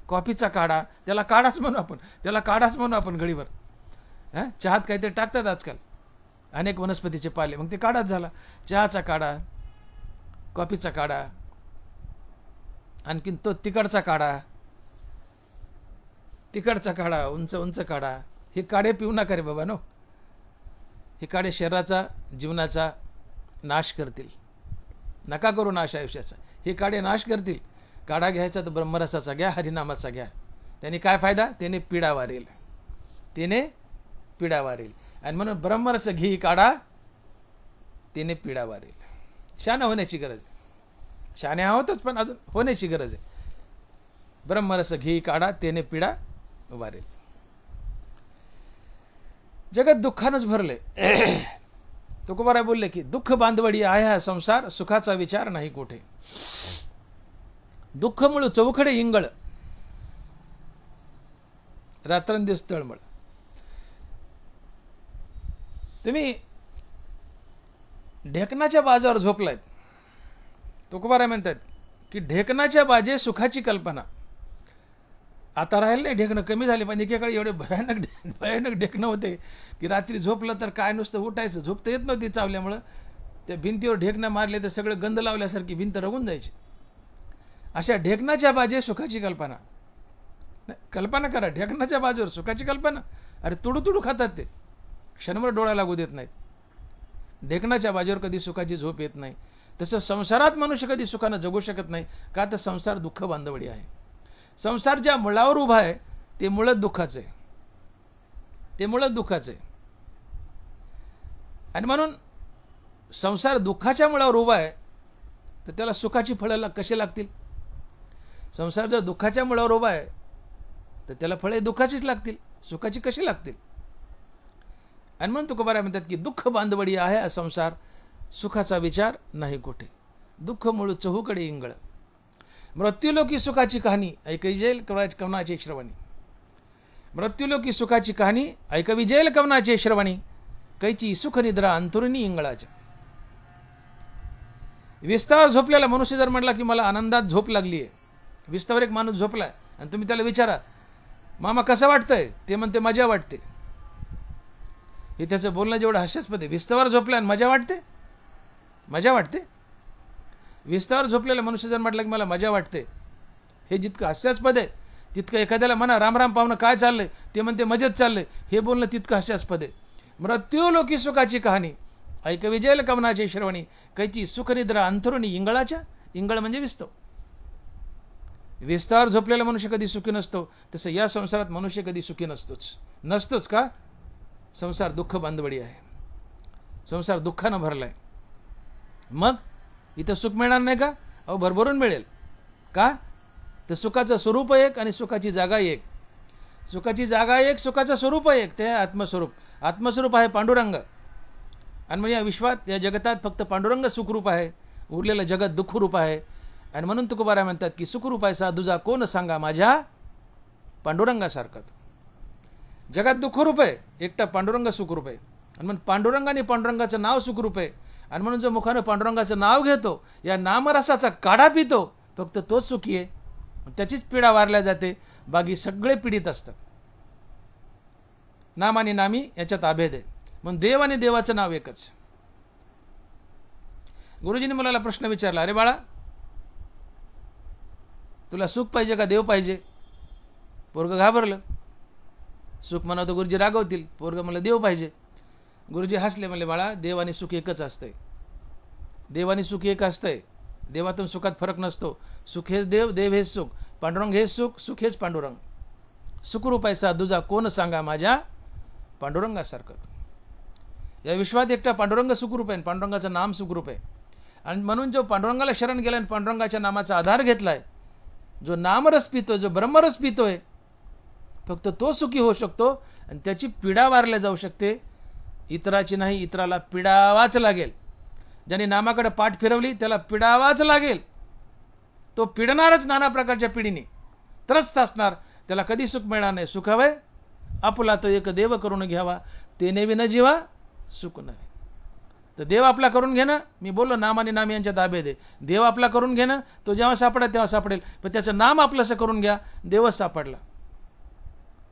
कॉफीचा काढा, त्याला काढाच म्हणू आपण घडीवर. चहात काहीतरी टाकतात आजकाल, अनेक वनस्पतीचे पाले, मग ते काढाच झाला. चहाचा काढा, कॉफीचा काढा, आणखीन तो तिकडचा काढा, उंच काढा. हे काढे पिऊ नका रे बाबा नो. हे काढे शरीराचा, जीवनाचा नाश करतील. नका करू नाश आयुष्याचा. हे काढे नाश करतील. काढा घ्यायचा तर ब्रह्मरसाचा घ्या, हरिनामाचा घ्या. त्याने काय फायदा? त्याने पीडा वारेल. आणि म्हणून ब्रह्मरस घी काढा तिने पीडा वारेल. शहाणा होण्याची गरज आहे. शहाणे आहोतच पण अजून होण्याची गरज आहे. ब्रह्मरस घी काढा तिने पीडा वारेल. जगत दुःखानंच भरले. तुकोबाराय बोलले की दुःख बांधवडी आहे हा संसार, सुखाचा विचार नाही कोठे. दुःख मुळ चौखडे इंगळ, रात्रंदिवस तळमळ. तुम्ही ढेकणाच्या बाजावर झोपलायत. तुकोबाराय म्हणतात की ढेकणाच्या बाजे सुखाची कल्पना. आता राहिलं नाही, ढेकणं कमी झाले, पण एकेकाळी एवढे भयानक ढेकणं होते की रात्री झोपलं तर काय नुसतं उठायचं, झोपता येत नव्हती चावल्यामुळं. त्या भिंतीवर ढेकणं मारले तर सगळं गंध लावल्यासारखी भिंत रगून जायची. अशा ढेकणाच्या बाजे सुखाची कल्पना. कल्पना करा, ढेकणाच्या बाजूवर सुखाची कल्पना. अरे तुडू तुडू खातात ते, क्षणभर डोळा लागू देत नाहीत. ढेकणाच्या बाजूवर कधी सुखाची झोप येत नाही. तसं संसारात मनुष्य कधी सुखानं जगू शकत नाही. का तर संसार दुःख बांधवडी आहे. संसार ज्या मुळावर उभा आहे ते मुळच दुःखाचं आहे, ते मुळच दुःखाचं आहे. आणि म्हणून संसार दुःखाच्या मुळावर उभा आहे तर त्याला सुखाची फळं कशी लागतील? संसार जर दुःखाच्या मुळावर उभा आहे तर त्याला फळे दुःखाचीच लागतील, सुखाची कशी लागतील? आणि म्हणून तुकोबाराय म्हणतात की दुःख बांधवडी आहे हा संसार, सुखाचा विचार नाही कुठे. दुःख मूळ चहूकडे इंगळ, मृत्यूलोकी सुखाची कहाणी ऐकविजेल कवनाचे श्रवणी. मृत्यूलोकी सुखाची कहाणी ऐकविजेल कवनाचे श्रवणी, कैची सुख निद्रा अंतरुणी इंगळाच्या. विस्तावर झोपलेला मनुष्य जर म्हटला की मला आनंदात झोप लागली आहे, विस्तावर एक माणूस झोपलाय आणि तुम्ही त्याला विचारा मामा कसं वाटतंय, ते म्हणते मजा वाटते. हे त्याचं बोलणं जेवढं हास्यास्पद आहे. विस्तावर झोपलाय आणि मजा वाटते, मजा वाटते. विस्तावर झोपलेला मनुष्य जर म्हटलं की मला मजा वाटते, हे जितकं हास्यास्पद आहे तितकं एखाद्याला म्हणा राम राम पाहुणं काय चाललंय, ते म्हणते मजेत चाललंय, हे बोलणं तितकं हास्यास्पद आहे. मृत्यूलोकी सुखाची कहाणी ऐकविजेल कवनाचे श्रवणी, कैची सुखनिद्रा अंथरुणी इंगळाच्या. इंगळ म्हणजे विस्तव. विस्तावर झोपलेला मनुष्य कधी सुखी नसतो, तसं या संसारात मनुष्य कधी सुखी नसतोच. का? संसार दुःख बांधवडी आहे, संसार दुःखानं भरलाय. मग इथं सुख मिळणार नाही का? अहो भरभरून मिळेल. का? तर सुखाचं स्वरूप एक आणि सुखाची जागा एक. सुखाची जागा एक, सुखाचं स्वरूप एक, ते आत्मस्वरूप. आत्मस्वरूप आहे पांडुरंग. आणि म्हणजे या विश्वात या जगतात फक्त पांडुरंग सुखरूप आहे, उरलेलं जगत दुःखरूप आहे. आणि म्हणून तुकोबाराय म्हणतात की सुखरूप आहे साधुजा कोण सांगा माझ्या पांडुरंगासारखा. जगात दुःखरूप आहे, एकटा पांडुरंग सुखरूप आहे. आणि म्हणून पांडुरंगाने पांडुरंगाचं नाव सुखरूप आहे. आणि म्हणून जो मुखानं पांडुरंगाचं नाव घेतो, या नामरसाचा काढा पितो, फक्त तोच सुखी आहे. त्याचीच पीडा वारल्या जाते, बाकी सगळे पीडित असतात. नाम आणि नामी याच्यात अभेद आहे. म्हणून देव आणि देवाचं नाव एकच. गुरुजींनी मुलाला प्रश्न विचारला, अरे बाळा तुला सुख पाहिजे का देव पाहिजे? पोरगं घाबरलं. सुख म्हणा तर गुरुजी रागवतील, पोरगं म्हणलं देव पाहिजे. गुरुजी हसले, म्हणले बाळा देव आणि सुख एकच असतंय. देव आणि सुख एक असतंय. देवातून सुखात फरक नसतो. सुख हेच देव, देव हेच सुख, पांडुरंग हेच सुख, सुख हेच पांडुरंग. सुखरूप आहे साधुजा कोण सांगा माझ्या पांडुरंगासारखं. या विश्वात एकटा पांडुरंग सुखरूप आहे, पांडुरंगाचं नाम सुखरूप आहे. आणि म्हणून जो पांडुरंगाला शरण गेला आणि पांडुरंगाच्या नामाचा आधार घेतलाय, जो नामरस पितोय, जो ब्रह्मरस पितोय, फक्त तो सुखी होऊ शकतो. आणि त्याची पीडा वारल्या जाऊ शकते, इतराची नाही. इतराला पिडावाच लागेल. ज्याने नामाकडे पाठ फिरवली त्याला पिडावाच लागेल. तो पिडणारच नाना प्रकारच्या पिढीने, त्रस्त असणार. त्याला कधी सुख मिळणार नाही. सुख हवंय आपुला तो एक देव करून घ्यावा, ते नेवी न जीवा सुख नव्हे. तर देव आपला करून घेणं, मी बोललो नाम आणि नाम यांच्यात अभेद आहे. देव आपला करून घेणं, तो जेव्हा सापडेल तेव्हा सापडेल, पण त्याचं नाम आपलंसं करून घ्या, देवच सापडला.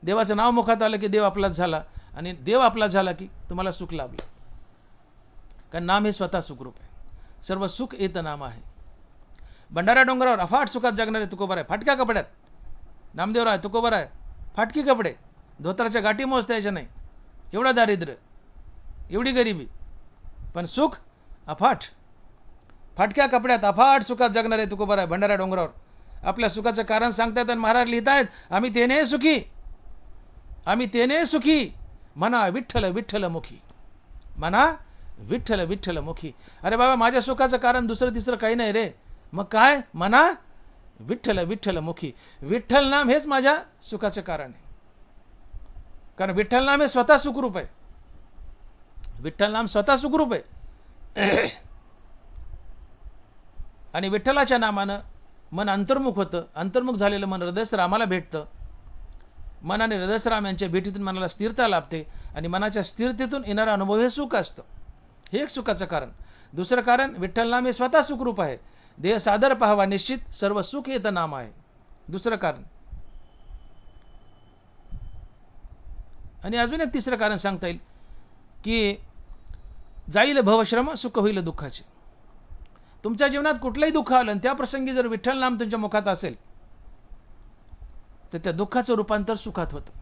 देवाचं नाव मुखात आलं की देव आपलाच झाला, आणि देव आपला झाला की तुम्हाला सुख लाभलं. कारण नाम हे स्वतः सुखरूप आहे. सर्व सुख येतं नाम आहे. भंडारा डोंगरावर अफाट सुखात जगणारे तुकोबाराय फाटक्या कपड्यात. नामदेवराय तुकोबाराय फाटकी कपडे, धोत्राच्या गाठी मोजता यायच्या नाही, एवढा दारिद्र्य, एवढी गरिबी, पण सुख अफाट. फाटक्या कपड्यात अफाट सुखात जगणारे तुकोबाराय भंडारा डोंगरावर आपल्या सुखाचं कारण सांगतात. आणि महाराज लिहितायत, आम्ही तेने सुखी, आम्ही तेने सुखी, म्हणा विठ्ठल विठ्ठल मुखी, म्हणा विठ्ठल विठ्ठल मुखी. अरे बाबा माझ्या सुखाचं कारण दुसरं तिसरं काही नाही रे. मग काय? म्हणा विठ्ठल विठ्ठल मुखी. विठ्ठल नाम हेच माझ्या सुखाचं कारण आहे. कारण विठ्ठल नाम हे स्वतः सुखरूप आहे. विठ्ठल नाम स्वतः सुखरूप आहे. आणि विठ्ठलाच्या नामानं मन अंतर्मुख होतं. अंतर्मुख झालेलं मन हृदयरामाला भेटतं. मन आणि हृदयराम यांच्या भेटीतून मनाला स्थिरता लाभते. आणि मनाच्या स्थिरतेतून येणारा अनुभव हे सुख असतं. हे एक सुखाचं कारण. दुसरं कारण, विठ्ठल नाम हे स्वतः सुखरूप आहे. देह सादर पाहावा निश्चित, सर्व सुख येतं नाम आहे. दुसरं कारण. आणि अजून एक तिसरं कारण सांगता येईल की जाईल भवश्रम सुख होईल दुःखाचे. तुमच्या जीवनात कुठलंही दुःख आलं आणि त्या प्रसंगी जर विठ्ठल नाम तुमच्या मुखात असेल तर त्या दुःखाचं रूपांतर सुखात होतं.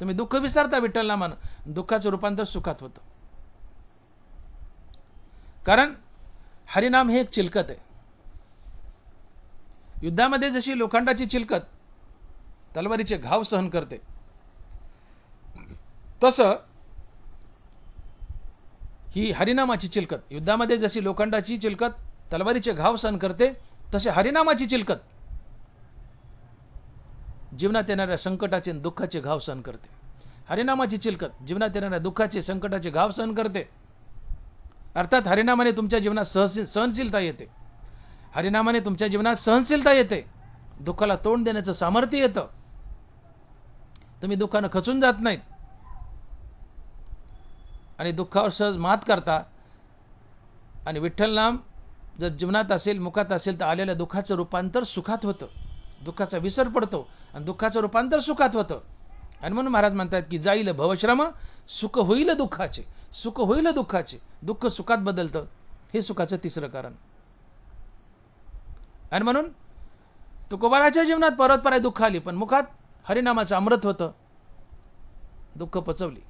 तुम्ही दुःख विसरता विठ्ठल नामानं, दुःखाचं रूपांतर सुखात होतं. कारण हरिनाम हे एक चिलकत आहे. युद्धामध्ये जशी लोखंडाची चिलकत तलवारीचे घाव सहन करते, तसं ही हरिनामाची चिलकत युद्धामध्ये जशी लोखंडाची चिलकत तलवारीचे घाव सहन करते, तसे हरिनामाची चिलकत जीवनात येणाऱ्या संकटाचे आणि दुःखाचे घाव सहन करते. हरिनामाची चिलकत जीवनात येणाऱ्या दुःखाचे संकटाचे घाव सहन करते. अर्थात हरिनामाने तुमच्या जीवनात सहनशीलता येते. हरिनामाने तुमच्या जीवनात सहनशीलता येते. दुःखाला तोंड देण्याचं सामर्थ्य येतं. तुम्ही दुःखानं खचून जात नाहीत आणि दुःखावर सहज मात करता. आणि विठ्ठल नाम जर जीवनात असेल, मुखात असेल, तर आलेल्या दुःखाचं रूपांतर सुखात होतं. दुःखाचा विसर पडतो आणि दुःखाचं रूपांतर सुखात होतं. आणि म्हणून महाराज म्हणतात की जाईल भवश्रम सुख होईल दुःखाचे. सुख होईल दुःखाचे, दुःख सुखात बदलतं. हे सुखाचं तिसरं कारण. आणि म्हणून तुकोबाराच्या जीवनात परत दुःख आली, पण मुखात हरिनामाचं अमृत होतं. दुःख पचवली.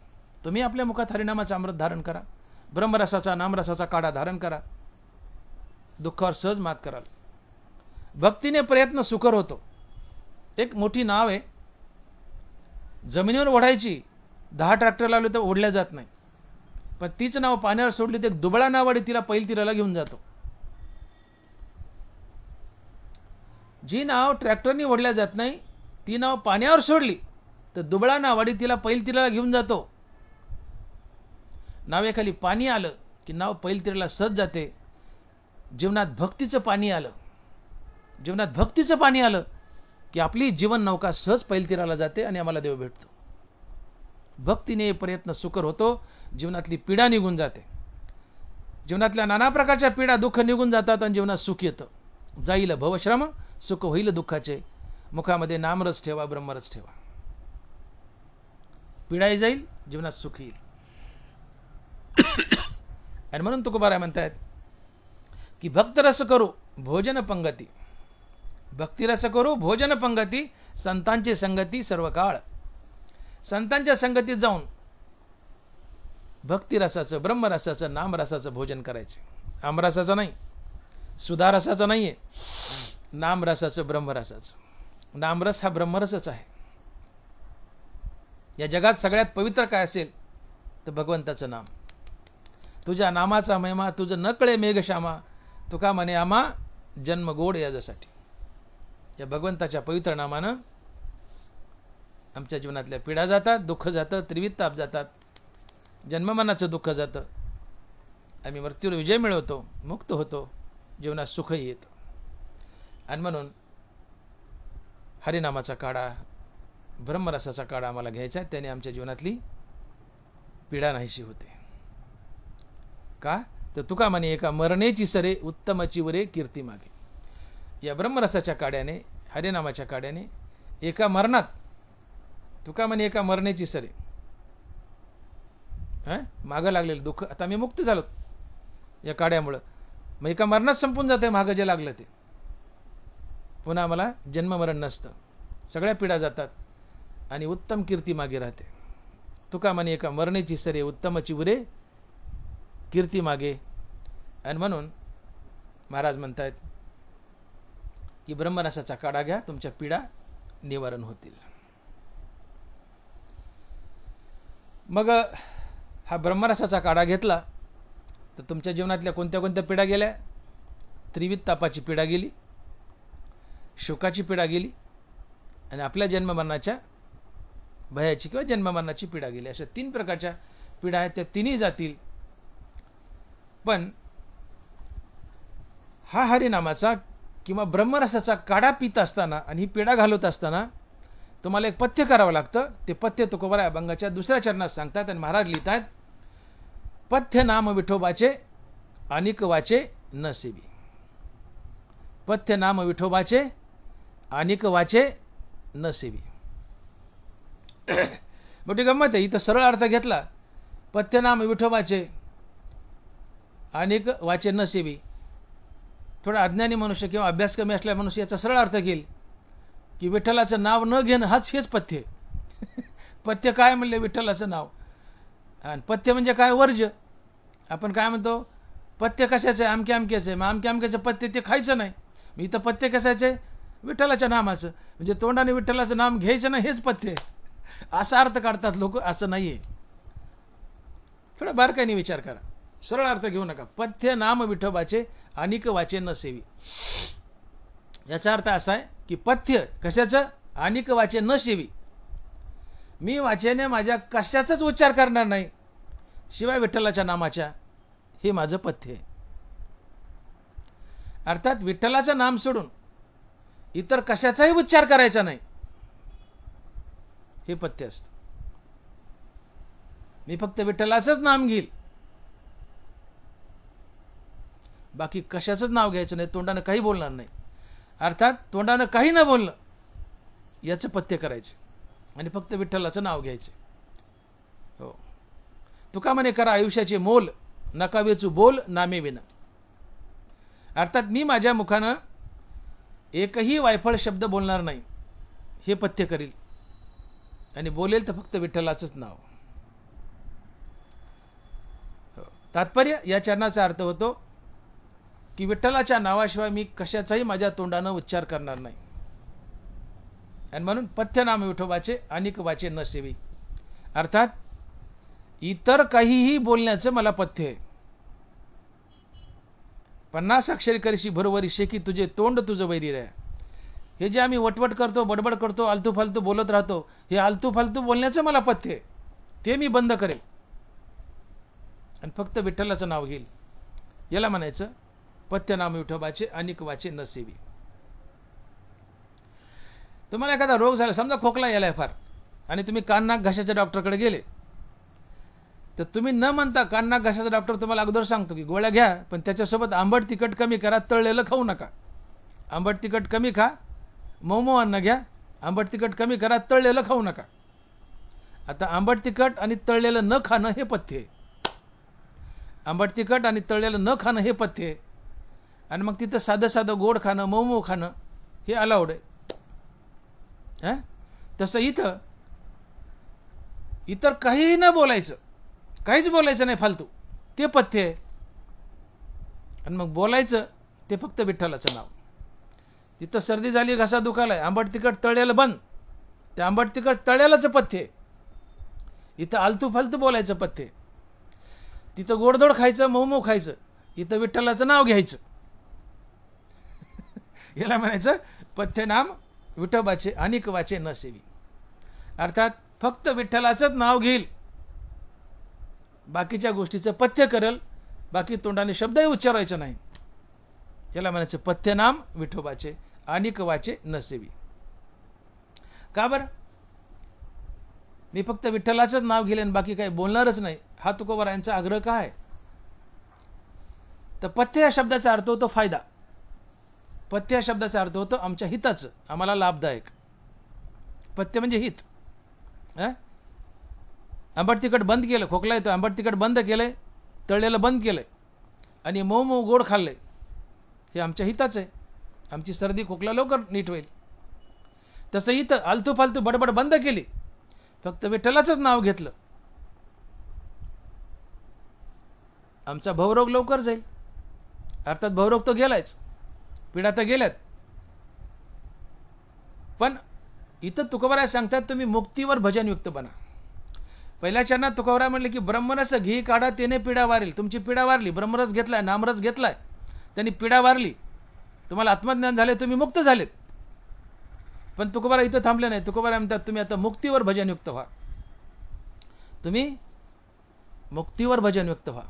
तुम्ही आपल्या मुखात हरिनामाचं अमृत धारण करा. ब्रह्मरसाचा नामरसाचा काढा धारण करा. दुःखावर सहज मात कराल. भक्तीने प्रयत्न सुकर होतो. एक मोठी नाव आहे, जमिनीवर ओढायची, 10 ट्रॅक्टर लावले तर ओढल्या जात नाही. पण तीच नाव पाण्यावर सोडली तर एक दुबळा नावाडी तिला पैल तीराला घेऊन जातो. जी नाव ट्रॅक्टरनी ओढल्या जात नाही, ती नाव पाण्यावर सोडली तर दुबळा नावाडी तिला पैल तीराला घेऊन जातो. नावेखाली पाणी आलं की नाव पैल तीराला सहज जाते. जीवनात भक्तीचं पाणी आलं, जीवनात भक्तीचं पाणी आलं की आपली जीवन नौका सहज पैल तीराला जाते आणि आम्हाला देव भेटतो. भक्तीने प्रयत्न सुकर होतो. जीवनातली पीडा निघून जाते. जीवनातल्या नाना प्रकारच्या पीडा दुःख निघून जातात आणि जीवनात सुख येतं. जाईल भवश्रम सुख होईल दुःखाचे. मुखामध्ये नामरस ठेवा, ब्रह्मरस ठेवा. पीडाही जाईल, जीवनात सुख येईल. आणि म्हणून तुकोबारा म्हणतात की भक्तरस करू भोजन पंगती. भक्तिरस करू भोजन पंगती, संतांची संगती सर्व काळ. संतांच्या संगतीत जाऊन भक्तिरसाचं, ब्रह्मरसाचं, नामरसाचं भोजन करायचं. आमरसाचं नाही, सुधारसाचं नाही आहे, नामरसाचं, ब्रह्मरसाचं. नामरस हा ब्रह्मरसच आहे. या जगात सगळ्यात पवित्र काय असेल तर भगवंताचं नाम. तुझ्या नामाचा महिमा तुझं न कळे मेघश्यामा, तुका म्हणे आम्हा जन्म गोड याच्यासाठी. या भगवंताच्या पवित्र नामानं आमच्या जीवनातल्या पीडा जातात, दुःख जातं, त्रिविध ताप जातात, जन्ममरणाचं दुःख जातं. आम्ही मृत्यूवर विजय मिळवतो, मुक्त होतो, जीवनात सुखही येतं. आणि म्हणून हरिनामाचा काढा, ब्रह्मरसाचा काढा आम्हाला घ्यायचा आहे. त्याने आमच्या जीवनातली पीडा नाहीशी होते. का तर तुका म्हणे एका मरणेची सरे उत्तमाची वरे कीर्ती मागे. या ब्रह्मरसाच्या काड्याने, हरिनामाच्या काड्याने एका मरणात, तुका म्हणे एका मरणेची सरे, मागं लागलेलं दुःख, आता मी मुक्त झालो या काड्यामुळं, मग एका मरणात संपून जाते मागं जे लागलं ते. पुन्हा मला जन्ममरण नसतं, सगळ्या पीडा जातात आणि उत्तम कीर्ती मागे राहते. तुका म्हणे एका मरणेची सरे उत्तमाची उरे कीर्ती मागे. आणि म्हणून महाराज म्हणतात की ब्रह्मरसाचा काढा घ्या, तुमच्या पीडा निवारण होतील. मग हा ब्रह्मरसाचा काढा घेतला तर तुमच्या जीवनातल्या कोणत्या कोणत्या पीडा गेल्या? त्रिविध तापाची पीडा गेली, शोकाची पीडा गेली आणि आपल्या जन्ममरणाच्या भयाची किंवा जन्ममरणाची पीडा गेली. अशा 3 प्रकारच्या पीडा आहेत, त्या तिन्ही जातील. पण हा हरिनामाचा किंवा ब्रह्मरसाचा काढा पित असताना आणि ही पीडा घालवत असताना तुम्हाला एक पथ्य करावं लागतं. ते पथ्य तुकोबारा अभंगाच्या 2ऱ्या चरणात सांगतात आणि महाराज लिहितात, पथ्य नाम विठोबाचे अनिक वाचे न सेवी. पथ्य नाम विठोबाचे अनिक वाचे न सेवी. मोठी गंमत आहे. इथं सरळ अर्थ घेतला, पथ्य नाम विठोबाचे अनेक वाचे न सेवी. थोडा अज्ञानी मनुष्य किंवा अभ्यास कमी असलेला मनुष्य याचा सरळ अर्थ घेईल की विठ्ठलाचं नाव न घेणं हेच पथ्य आहे. पथ्य काय म्हणले? विठ्ठलाचं नाव. आणि पथ्य म्हणजे काय? वर्ज्य. आपण काय म्हणतो? पथ्य कशाचं आहे? अमक्याचं आहे. मग अमक्याचं पथ्य ते खायचं नाही. मग इथं पथ्य कशाचं आहे? विठ्ठलाच्या नामाचं. म्हणजे तोंडाने विठ्ठलाचं नाम घ्यायचं नाही हेच पथ्य आहे, असा अर्थ काढतात लोक. असं नाही आहे. थोडा बारकाईने विचार करा, सरळ अर्थ घेऊ नका. पथ्य नाम विठोबाचे अनिक वाचे न सेवी. याचा अर्थ असा आहे की पथ्य कशाचं? अनिक वाचे न सेवी. मी वाचेने माझ्या कशाचाच उच्चार करणार नाही शिवाय विठ्ठलाच्या नामाच्या. हे माझं पथ्य आहे. अर्थात विठ्ठलाचं नाम सोडून इतर कशाचाही उच्चार करायचा नाही, हे पथ्य असतं. मी फक्त विठ्ठलाचंच नाम घेईल, बाकी कशाचंच नाव घ्यायचं नाही, तोंडानं काही बोलणार नाही. अर्थात तोंडानं काही न बोलणं याचं पथ्य करायचं आणि फक्त विठ्ठलाचं नाव घ्यायचं. हो, तुका म्हणे करा आयुष्याचे मोल, नका वेचू बोल नामे विना. अर्थात मी माझ्या मुखानं एकही वायफळ शब्द बोलणार नाही, हे पथ्य करील. आणि बोलेल तर फक्त विठ्ठलाचंच नाव. तात्पर्य या चरणाचा अर्थ होतो की विठ्ठलाच्या नावाशिवाय मी कशाचाही माझ्या तोंडानं उच्चार करणार नाही. आणि म्हणून पथ्य नाम विठोबाचे अनिक वाचे न सेवी. अर्थात इतर काहीही बोलण्याचं मला पथ्य आहे. 50 अक्षरी करशी भरवरी शेकी तुझे तोंड तुझं वैरी रे. हे जे आम्ही वटवट करतो, बडबड करतो, आलतू फालतू बोलत राहतो, हे आलतू फालतू बोलण्याचं मला पथ्य आहे. ते मी बंद करेल आणि फक्त विठ्ठलाचं नाव घेईल. याला म्हणायचं पथ्य नाम विठोबाचे अनिक वाचे न सेवी. तुम्हाला एखादा रोग झाला, समजा खोकला यायला फार, आणि तुम्ही कान नाक घशाच्या डॉक्टरकडे गेले, तर तुम्ही न म्हणता कान नाक घशाचा डॉक्टर तुम्हाला अगोदर सांगतो की गोळ्या घ्या, पण त्याच्यासोबत आंबट तिखट कमी करा, तळलेलं खाऊ नका. आंबट तिखट कमी खा, मऊ अन्न घ्या, आंबट तिखट कमी करा, तळलेलं खाऊ नका. आता आंबट तिखट आणि तळलेलं न खाणं हे पथ्य आहे. आंबट तिखट आणि तळलेलं न खाणं हे पथ्य आहे. आणि मग तिथं साधं साधं गोड खाणं, मऊ खाणं हे अलाउड आहे. तसं इथं इतर काहीही न बोलायचं, काहीच बोलायचं नाही फालतू, ते पथ्य आहे. आणि मग बोलायचं ते फक्त विठ्ठलाचं नाव. तिथं सर्दी झाली, घसा दुखालाय, आंबट तिखट तळलेलं बंद, ते आंबट तिखट तळलेलंच पथ्य आहे. इथं आलतू फालतू बोलायचं पथ्य आहे. तिथं गोडधोड खायचं, मऊ खायचं, इथं विठ्ठलाचं नाव घ्यायचं. याला म्हणायचं पथ्य नाम विठोबाचे अनिक वाचे न सेवी. अर्थात फक्त विठ्ठलाचंच नाव घेईल, बाकीच्या गोष्टीचं पथ्य करेल, बाकी तोंडाने शब्दही उच्चारायचं नाही. याला म्हणायचं पथ्य नाम विठोबाचे अनिक वाचे न सेवी. का बरं? मी फक्त विठ्ठलाचंच नाव घेईल आणि बाकी काही बोलणारच नाही, हा तुकोबारायांचा आग्रह काय? तर पथ्य या शब्दाचा अर्थ होतो फायदा. पथ्य या शब्दाचा अर्थ होतो आमच्या हिताचं, आम्हाला लाभदायक. पथ्य म्हणजे हित. आंबट तिखट बंद केलं, खोकला येतो, आंबट तिखट बंद केलंय, तळलेलं बंद केलंय आणि मऊ गोड खाल्लंय, हे आमच्या हिताचं आहे. आमची सर्दी खोकला लवकर नीट होईल. तसं इथं आलतू फालतू बडबड बंद केली, फक्त विठ्ठलाचंच नाव घेतलं, आमचा भवरोग लवकर जाईल. अर्थात भवरोग तो गेलायच, पिढा तर गेल्यात. पण इथं तुकोबाराय सांगतात तुम्ही मुक्तीवर भजनयुक्त बना. पहिल्या चरणात तुकोबाराय म्हणले की ब्रह्मरस घी काढा त्याने पिढा वारेल. तुमची पिढा वारली, ब्रह्मरस घेतलाय, नामरस घेतलाय, त्यांनी पिढा वारली, तुम्हाला आत्मज्ञान झाले, तुम्ही मुक्त झालेत. पण तुकोबाराय इथं थांबले नाही. तुकोबाराय म्हणतात तुम्ही आता मुक्तीवर भजनयुक्त व्हा. तुम्ही मुक्तीवर भजनयुक्त व्हा.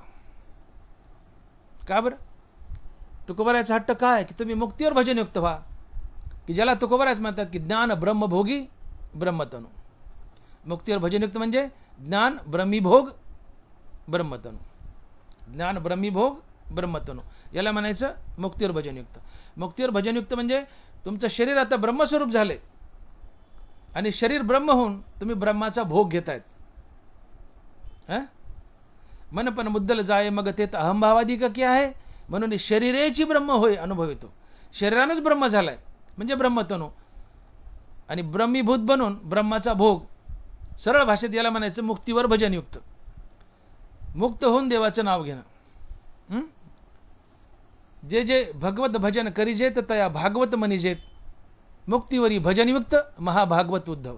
का बरं? तुकोबारायचा हट्ट काय की तुम्ही मुक्तीवर भजनयुक्त व्हा, की ज्याला तुकोबारायच म्हणतात की ज्ञान ब्रह्मभोगी ब्रह्मतनु. मुक्तीवर भजनयुक्त म्हणजे ज्ञान ब्रह्मीभोग ब्रह्मतनु. ज्ञान ब्रह्मीभोग ब्रह्मतनु याला म्हणायचं मुक्तीवर भजनयुक्त. मुक्तीवर भजनयुक्त म्हणजे तुमचं शरीर आता ब्रह्मस्वरूप झाले आणि शरीर ब्रह्म होऊन तुम्ही ब्रह्माचा भोग घेतायत. मन पण मुद्दल जाय मग ते अहमभावादी का क्या आहे, म्हणून शरीरेची ब्रह्म होय अनुभव येतो. शरीरानंच ब्रह्म झालाय म्हणजे ब्रह्मतनु आणि ब्रह्मीभूत बनून ब्रह्माचा भोग. सरळ भाषेत याला म्हणायचं मुक्तीवर भजनयुक्त. मुक्त होऊन देवाचं नाव घेणं. जे जे भगवत भजन करीजेत तया भागवत म्हणीजेत. मुक्तीवरी भजनयुक्त महाभागवत उद्धव.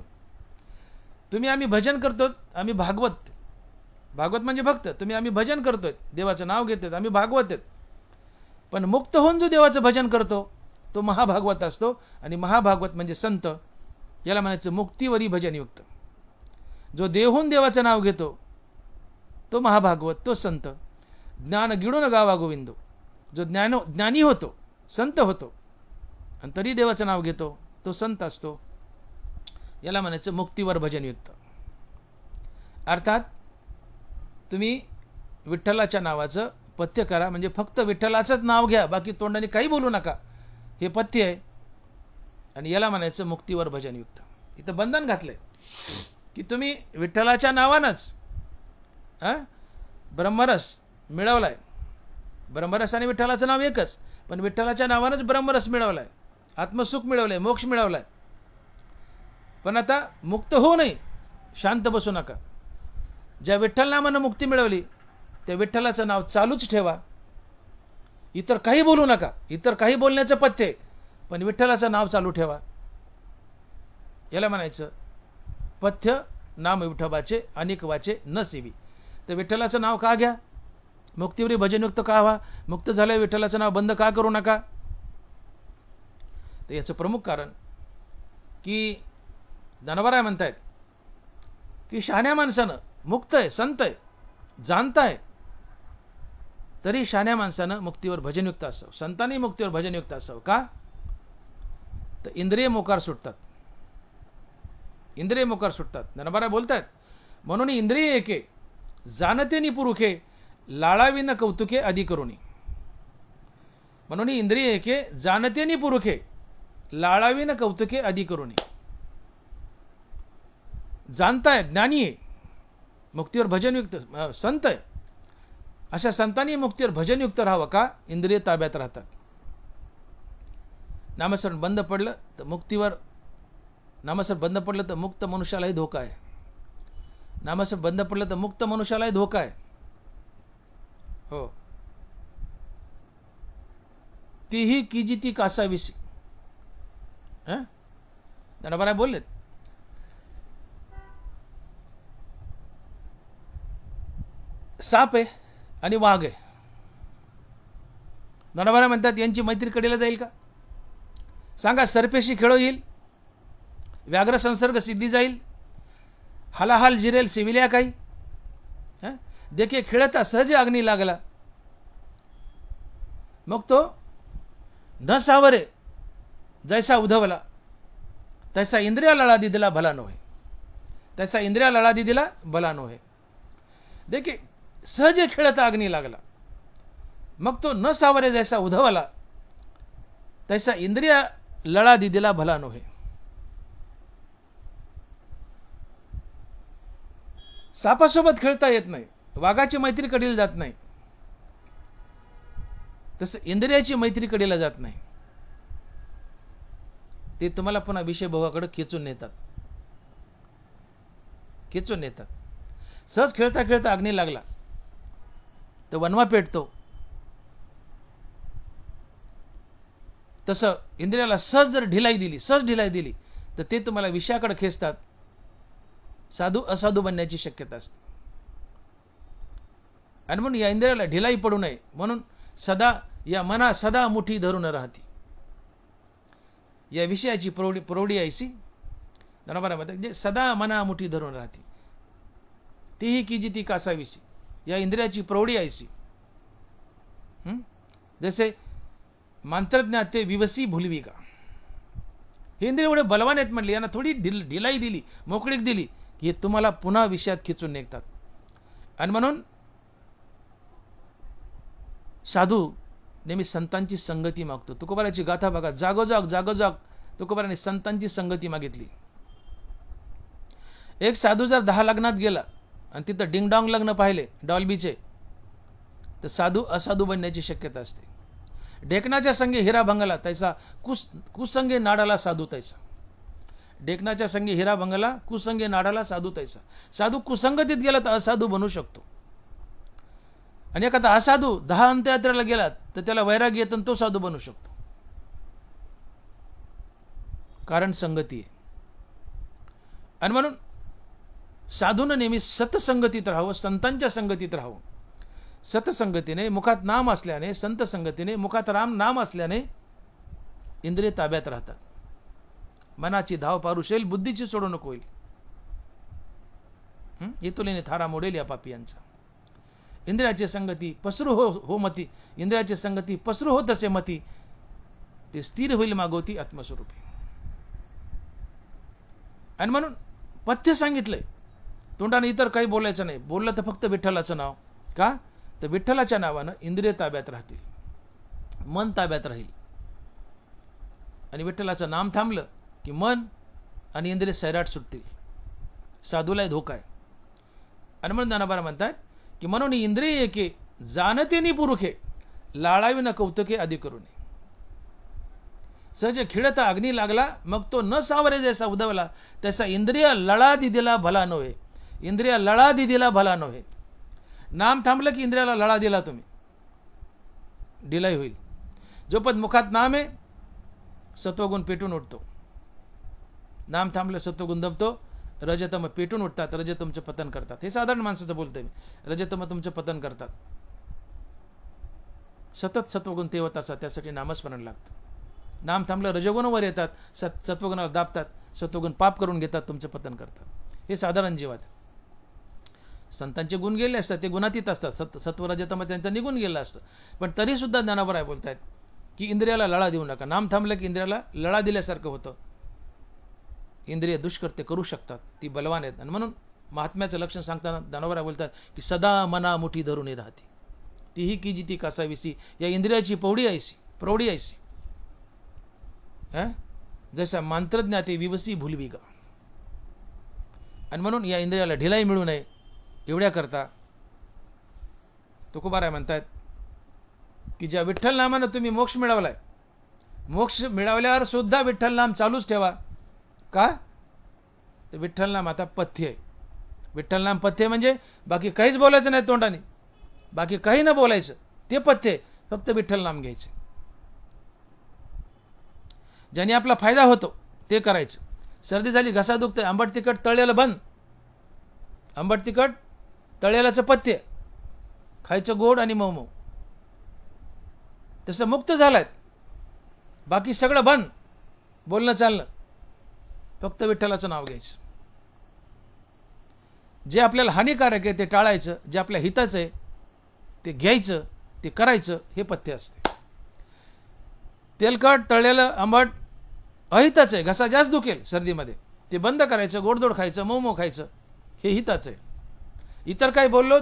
तुम्ही आम्ही भजन करतो, आम्ही भागवत. भागवत म्हणजे भक्त. आम्ही भजन करतोय, देवाचं नाव घेतोय, आम्ही भागवत आहेत. पण मुक्त होऊन जो देवाचं भजन करतो तो महाभागवत असतो. आणि महाभागवत म्हणजे संत. याला म्हणायचं मुक्तीवरी भजनयुक्त. जो देहून देवाचं नाव घेतो तो महाभागवत, तो संत. ज्ञान गिळून गावा गोविंदो. जो ज्ञानी होतो, संत होतो आणि तरी देवाचं नाव घेतो तो संत असतो. याला म्हणायचं मुक्तीवर भजनयुक्त. अर्थात तुम्ही विठ्ठलाच्या नावाचं पथ्य करा. म्हणजे फक्त विठ्ठलाचंच नाव घ्या, बाकी तोंडाने काही बोलू नका. हे पथ्य आहे. आणि याला म्हणायचं मुक्तीवर भजनयुक्त. इथं बंधन घातलंय की तुम्ही विठ्ठलाच्या नावानंच ब्रह्मरस मिळवलाय. ब्रह्मरस आणि विठ्ठलाचं नाव एकच, पण विठ्ठलाच्या नावानंच ब्रह्मरस मिळवलाय, आत्मसुख मिळवलंय, मोक्ष मिळवलाय. पण आता मुक्त होऊ नये, शांत बसू नका. ज्या विठ्ठल नामानं मुक्ती मिळवली त्या विठ्ठलाचं नाव चालूच ठेवा. इतर काही बोलू नका. इतर काही बोलण्याचं पथ्य आहे, पण विठ्ठलाचं नाव चालू ठेवा. याला म्हणायचं पथ्य नाम विठोबाचे अनेक वाचे न सेवी. तर विठ्ठलाचं नाव का घ्या? मुक्तीवरी भजनयुक्त का व्हा? मुक्त झालं विठ्ठलाचं नाव बंद का करू नका? तर याचं प्रमुख कारण की ज्ञानोबा म्हणतायत की शहाण्या माणसानं मुक्त आहे, संत आहे, जाणताय, तरी शहाण्या माणसानं मुक्तीवर भजनयुक्त असावं, संतांनी मुक्तीवर भजनयुक्त असावं. का? तर इंद्रिय मोकार सुटतात. इंद्रिय मोकार सुटतात. ज्ञानोबा बोलतात म्हणून इंद्रिय एके जाणते नि पुरुखे लाळावी न कौतुके आदी करुणी. म्हणून इंद्रिय एके जाणते नि पुरुखे लाळावी न कौतुके आदी करुणी. जाणताय, ज्ञानी आहे, मुक्तीवर भजनयुक्त संत आहे, अशा संतांनी मुक्तीवर भजनयुक्त राहावं. का? इंद्रिय ताब्यात राहतात. नामस्मरण बंद पडलं तर मुक्तीवर, नामस्मरण बंद पडलं तर मुक्त मनुष्यालाही धोका आहे. नामस्मरण बंद पडलं तर मुक्त मनुष्यालाही धोका आहे. हो, तीही कीजी ती कासाविसी. ज्ञानोबा बोललेत साप आहे आणि वाघ आहे. ज्ञानोबा म्हणतात यांची मैत्री कडेला जाईल का? सांगा. सर्पेशी खेळो येईल, व्याघ्र संसर्ग सिद्धी जाईल, हालाहाल जिरेल सिविल्या काही. देखे खेळता सहज अग्नी लागला. मग तो न सावरे जैसा उधवला तैसा इंद्रिया लळा दिला भला नव्हे. तैसा इंद्रिया लळा दिला भला नव्हे. देखे सहज खेळता अग्नी लागला. मग तो न सावरे जैसा उधवला तैसा इंद्रिया लळा दिला भला नव्हे. सापासोबत खेळता येत नाही, वाघाची मैत्री कडेला जात नाही, तसं इंद्रियाची मैत्री कडेला जात नाही. ते तुम्हाला पुन्हा विषय भोगाकडे खेचून नेतात. खेचून नेतात. सहज खेळता खेळता अग्नी लागला तर वनवा पेटतो. तसं इंद्रियाला सहज जर ढिलाई दिली, सहज ढिलाई दिली तर ते तुम्हाला विषयाकडे खेचतात. साधू असाधू बनण्याची शक्यता असते. आणि म्हणून या इंद्रियाला ढिलाई पडू नये म्हणून सदा या मना सदा मुठी धरून राहती. या विषयाची प्रौढी ऐसी ज्ञानोबा म्हणजे सदा मना मुठी धरून राहती. तीही कीजी ती कासाविसी. या इंद्रियाची प्रौढी ऐसी. जसे मंत्रज्ञा ते विवसी भुलवी का. हे इंद्रिय एवढे बलवान आहेत म्हणले, यांना थोडी ढिलाई दिली, मोकळीक दिली की हे तुम्हाला पुन्हा विषयात खिचून निघतात. आणि म्हणून साधू नेहमी संतांची संगती मागतो. तुकोबाराची गाथा बघा. जागोजाग जागोजाग तुकोबाराने संतांची संगती मागितली. एक साधू जर 10 लग्नात गेला आणि तिथं डिंगडॉंग लग्न पाहिले डॉल्बीचे, तर साधू असाधू बनण्याची शक्यता असते. ढेकणाच्या संगे हिरा भंगला तैसा कुसंगे नाडाला साधू तैसा. ढेकणाच्या संगे हिरा भंगला कुसंगे नाडाला साधू तैसा. साधू कुसंगतीत गेला तर असाधू बनू शकतो. आणि एखादा असाधू 10 अंत्ययात्रेला गेला तर त्याला वैराग्य येतं तो साधू बनू शकतो. कारण संगती आहे. आणि म्हणून साधूनं नेहमी सतसंगतीत राहावं, संतांच्या संगतीत राहावं. सतसंगतीने, मुखात नाम असल्याने, संत संगतीने, मुखात नाम असल्याने इंद्रिय ताब्यात राहतात. मनाची धाव पारुशेल, बुद्धीची सोडू नको होईल. येतुलेने थारा मोडेल या पापियांचा. इंद्रियाची संगती पसरू हो मती, इंद्रियाची संगती पसरू हो तसे मती, ते स्थिर होईल मागोती आत्मस्वरूपी. आणि म्हणून पथ्य सांगितलंय. तोंडाने इतर काही बोलायचं नाही. बोललं तर फक्त विठ्ठलाचं नाव. का तर विठ्ठलाच्या नावानं इंद्रिय ताब्यात राहतील, मन ताब्यात राहील. आणि विठ्ठलाचं नाम थांबलं की मन आणि इंद्रिय सैराट सुटतील. साधूलाही धोका आहे. आणि म्हणून ज्ञानोबा म्हणतात की म्हणून इंद्रिय एके जाणते नि पुरुखे, लाळावी न कौतुके आदी करूने. सहज खिळता अग्नी लागला, मग तो न सावरे जैसा उदवला, तैसा इंद्रिय लळा दिदीला भला नव्हे. इंद्रिय लळा दिदीला भला नव्हे. नाम थांबलं की इंद्रियाला लळा दिला तुम्ही, ढिलाई होईल. जोपर्यंत मुखात नाम आहे सत्वगुण पेटून उठतो. नाम थांबलं सत्वगुण दबतो, रजतम पेटून उठतात, रजतमचं पतन करतात. हे साधारण माणसाचं बोलतोय मी. रजतम तुमचं पतन करतात. सतत सत्वगुण तेवत असा, त्यासाठी नामस्मरण लागतं. नाम थांबलं रजगुणावर येतात, सत्वगुणावर दाबतात, सत्वगुण पाप करून घेतात, तुमचं पतन करतात. हे साधारण जीवात. संतांचे गुण गेले असतात, ते गुणातीत असतात. सत्व रजतम त्यांचं निघून गेलं असतं. पण तरीसुद्धा ज्ञानोबा बोलतायत की इंद्रियाला लळा देऊ नका. नाम थांबलं की इंद्रियाला लळा दिल्यासारखं होतं. इंद्रिय दुष्कृत्य करू शकतात, ती बलवान आहेत. आणि म्हणून महात्म्याचं लक्षण सांगताना ज्ञानोबा बोलतात की सदा मना मुठी धरून राहते, तीही की जिती कासाविसी, या इंद्रियाची प्रौढी ऐसी. जसा मंत्रज्ञाते विवसी भुलवी गा. आणि म्हणून या इंद्रियाला ढिलाई मिळू नये एवढ्या करता तुकोबाराय म्हणतात की ज्या विठ्ठल नामानं तुम्ही मोक्ष मिळवलाय, मोक्ष मिळवल्यावर सुद्धा विठ्ठल नाम चालूच ठेवा. का तर विठ्ठल नाम आता पथ्य आहे. विठ्ठल नाम पथ्य म्हणजे बाकी काहीच बोलायचं नाही तोंडाने, बाकी काही न बोलायचं, ते पथ्य आहे. फक्त विठ्ठल नाम घ्यायचं. ज्याने आपला फायदा होतो ते करायचं. सर्दी झाली, घसा दुखतोय, आंबट तिखट तळलेलं बंद. आंबट तिखट तळलेल्याचं पथ्य, खायचं गोड आणि मऊ. तसं मुक्त झालाय, बाकी सगळं बंद, बोलणं चालणं, फक्त विठ्ठलाचं नाव घ्यायचं. जे आपल्याला हानिकारक आहे ते टाळायचं, जे आपल्या हिताचं आहे ते घ्यायचं, ते करायचं. हे पथ्य असते. तेलकट तळलेलं आंबट अहिताचं आहे, घसा जास्त दुखेल सर्दीमध्ये, ते बंद करायचं. गोडधोड खायचं, मऊ खायचं, हे हिताचं आहे. इतर काही बोललो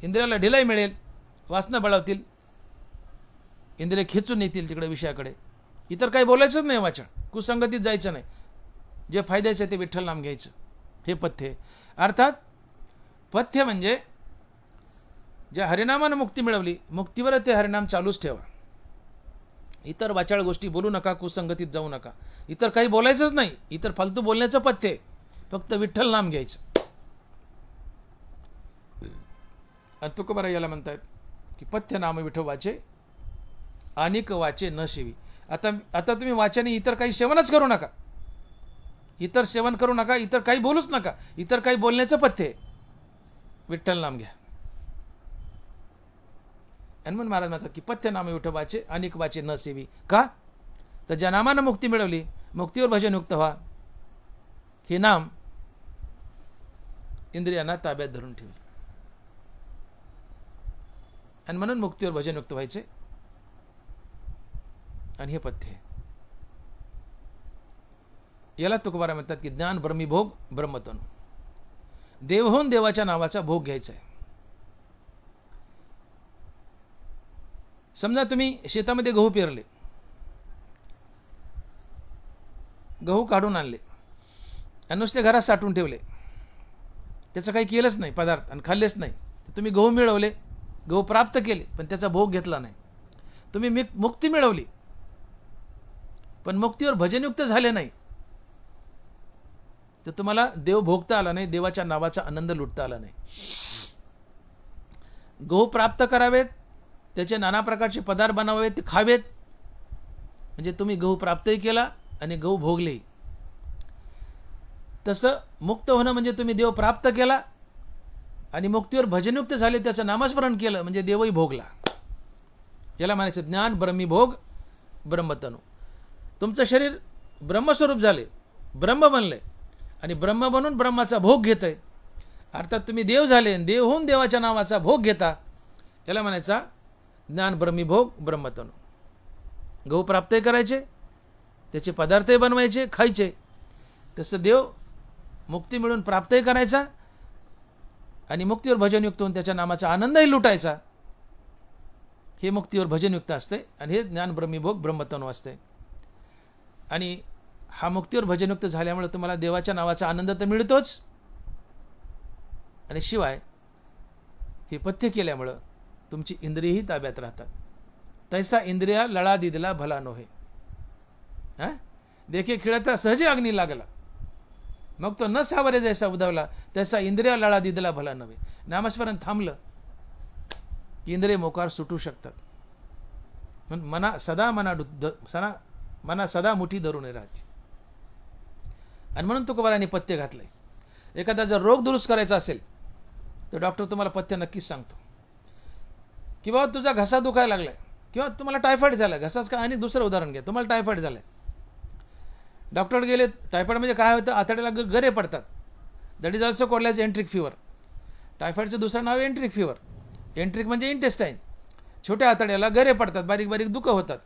इंद्रियाला ढिलाई मिळेल, वासना बळावतील, इंद्रिय खेचून येतील तिकडे विषयाकडे. इतर काही बोलायचंच नाही, वाचन कुसंगतीत जायचं नाही. जे फायद्याचं आहे ते विठ्ठल नाम घ्यायचं. हे पथ्य. अर्थात पथ्य म्हणजे ज्या हरिनामानं मुक्ती मिळवली, मुक्तीवर ते हरिनाम चालूच ठेवा. इतर वाचाळ गोष्टी बोलू नका, कुसंगतीत जाऊ नका. इतर काही बोलायचंच नाही, इतर फालतू बोलण्याचं पथ्य आहे. फक्त विठ्ठल नाम घ्यायचं. आणि तुकोबाराय याला म्हणतात की पथ्य नाम विठोबाचे अनिक वाचे न सेवी. आता तुम्ही वाचाने इतर काही सेवनच करू नका, इतर सेवन करू नका, इतर काही बोलूच नका. इतर काही बोलण्याचं पथ्य आहे. विठ्ठल नाम घ्या. आणि म्हणून महाराज म्हणतात की पथ्य नाम विठोबाचे अनिक वाचे न सेवी. का तर ज्या नामानं मुक्ती मिळवली, मुक्तीवर भजनयुक्त व्हा. हे नाम इंद्रियांना ताब्यात धरून ठेवले. आणि म्हणून मुक्तीवर भजनयुक्त व्हायचे. आणि हे पथ्य आहे. याला तुकोबाराय म्हणतात की ज्ञान ब्रह्मीभोग ब्रह्मतनु. देव होऊन देवाच्या नावाचा भोग घ्यायचा आहे. समजा तुम्ही शेतामध्ये गहू पेरले, गहू काढून आणले आणि नुसते घरात साठवून ठेवले, त्याचं काही केलंच नाही पदार्थ आणि खाल्लेच नाही, तर तुम्ही गहू मिळवले गहू प्राप्त केले पण त्याचा भोग घेतला नाही. तुम्ही मुक्ती मिळवली पण मुक्तीवर भजनयुक्त झाले नाही, तर तुम्हाला देव भोगता आला नाही, देवाच्या नावाचा आनंद लुटता आला नाही. गहू प्राप्त करावेत, त्याचे नाना प्रकारचे पदार्थ बनावेत, ते खावेत, म्हणजे तुम्ही गहू प्राप्तही केला आणि गहू भोगलेही. तसं मुक्त होणं म्हणजे तुम्ही देव प्राप्त केला आणि मुक्तीवर भजनयुक्त झाले, त्याचं नामस्मरण केलं म्हणजे देवही भोगला. याला म्हणायचं ज्ञान ब्रह्मीभोग ब्रह्मतनु. तुमचं शरीर ब्रह्मस्वरूप झाले, ब्रह्म बनले आणि ब्रह्म बनून ब्रह्माचा भोग घेत आहे. अर्थात तुम्ही देव झाले, देव होऊन देवाच्या नावाचा भोग घेता. याला म्हणायचा ज्ञान ब्रह्मीभोग ब्रह्मतनु. गहू प्राप्तही करायचे, त्याचे पदार्थही बनवायचे, खायचे. तसं देव मुक्ती मिळून प्राप्तही करायचा आणि मुक्तीवर भजनयुक्त होऊन त्याच्या नामाचा आनंदही लुटायचा. हे मुक्तीवर भजनयुक्त असते आणि हे ज्ञान ब्रह्मीभोग ब्रह्मतनु असते. आणि हा मुक्तीवर भजनयुक्त झाल्यामुळे तुम्हाला देवाच्या नावाचा आनंद तर मिळतोच, आणि शिवाय हे पथ्य केल्यामुळं तुमची इंद्रियही ताब्यात राहतात. तैसा इंद्रिया लळा दिदला भला नोहे. देखे खिळता सहजे अग्नी लागला, मग तो न सावरे जैसा उदावला, तैसा इंद्रिया लळा दिदला भला नव्हे. नामस्मरण थांबलं की इंद्रिय मोकार सुटू शकतात. म्हणून मना सदा मुठी धरून राहते. आणि म्हणून तुकोबारांनी पथ्य घातलंय. एखादा जर रोग दुरुस्त करायचा असेल तर डॉक्टर तुम्हाला पथ्य नक्कीच सांगतो की बाबा तुझा घसा दुखायला लागलाय किंवा तुम्हाला टायफॉइड झाला. घसाच का, आणि दुसरं उदाहरण घ्या, तुम्हाला टायफॉइड झालाय, डॉक्टर गेले. टायफॉइड म्हणजे काय होतं, आतड्याला गरे पडतात. That is also called as enteric fever. टायफॉइडचं दुसरं नाव एंट्रिक फिवर. एंट्रिक म्हणजे इंटेस्टाईन. छोट्या आतड्याला गरे पडतात, बारीक बारीक दुखं होतात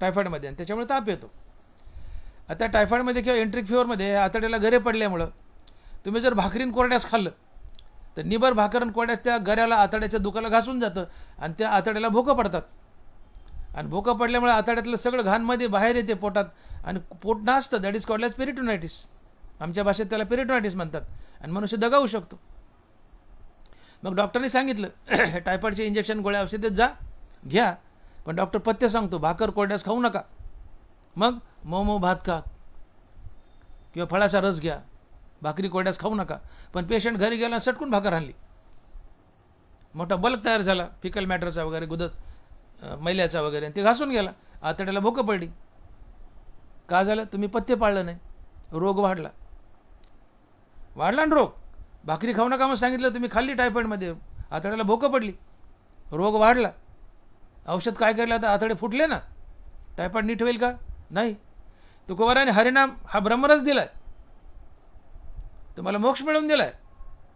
टायफॉइडमध्ये, आणि त्याच्यामुळे ताप येतो. आता टायफॉइडमध्ये किंवा एंट्रिक फिवरमध्ये आतड्याला गरे पडल्यामुळं तुम्ही जर भाकरीन कोरड्यास खाल्लं तर निबर भाकरन कोरड्यास त्या गऱ्याला, आतड्याच्या दुखाला घासून जातं आणि त्या आतड्याला भोकं पडतात. आणि भोकं पडल्यामुळे आतड्यातलं सगळं घाणमध्ये बाहेर येते पोटात, आणि पोट नासतं. That is called as peritonitis. आमच्या भाषेत त्याला पेरिटोनायटिस म्हणतात, आणि मनुष्य दगावू शकतो. मग डॉक्टरने सांगितलं टायफॉइडचे इंजेक्शन, गोळ्या, औषधे जा घ्या, पण डॉक्टर पथ्य सांगतो भाकर कोरड्यास खाऊ नका. मग मऊ भात खा किंवा फळाचा रस घ्या, भाकरी कोरड्यास खाऊ नका. पण पेशंट घरी गेला, सटकून भाकर आणली, मोठा बल्क तयार झाला फिकल मॅटरचा वगैरे, मैल्याचा वगैरे, ते घासून गेला, आतड्याला भोकं पडली. का झालं, तुम्ही पथ्य पाळलं नाही, रोग वाढला ना रोग. भाकरी खाऊ नका मग सांगितलं, तुम्ही खाल्ली टायफॉइडमध्ये, आतड्याला भोकं पडली, रोग वाढला. औषध काय केलं, आता आतडे फुटले ना, टायफॉइड नीट होईल का, नाही. तुकोबाराने हरिनाम हा ब्रह्मरस दिलाय, तुम्हाला मोक्ष मिळवून दिलाय.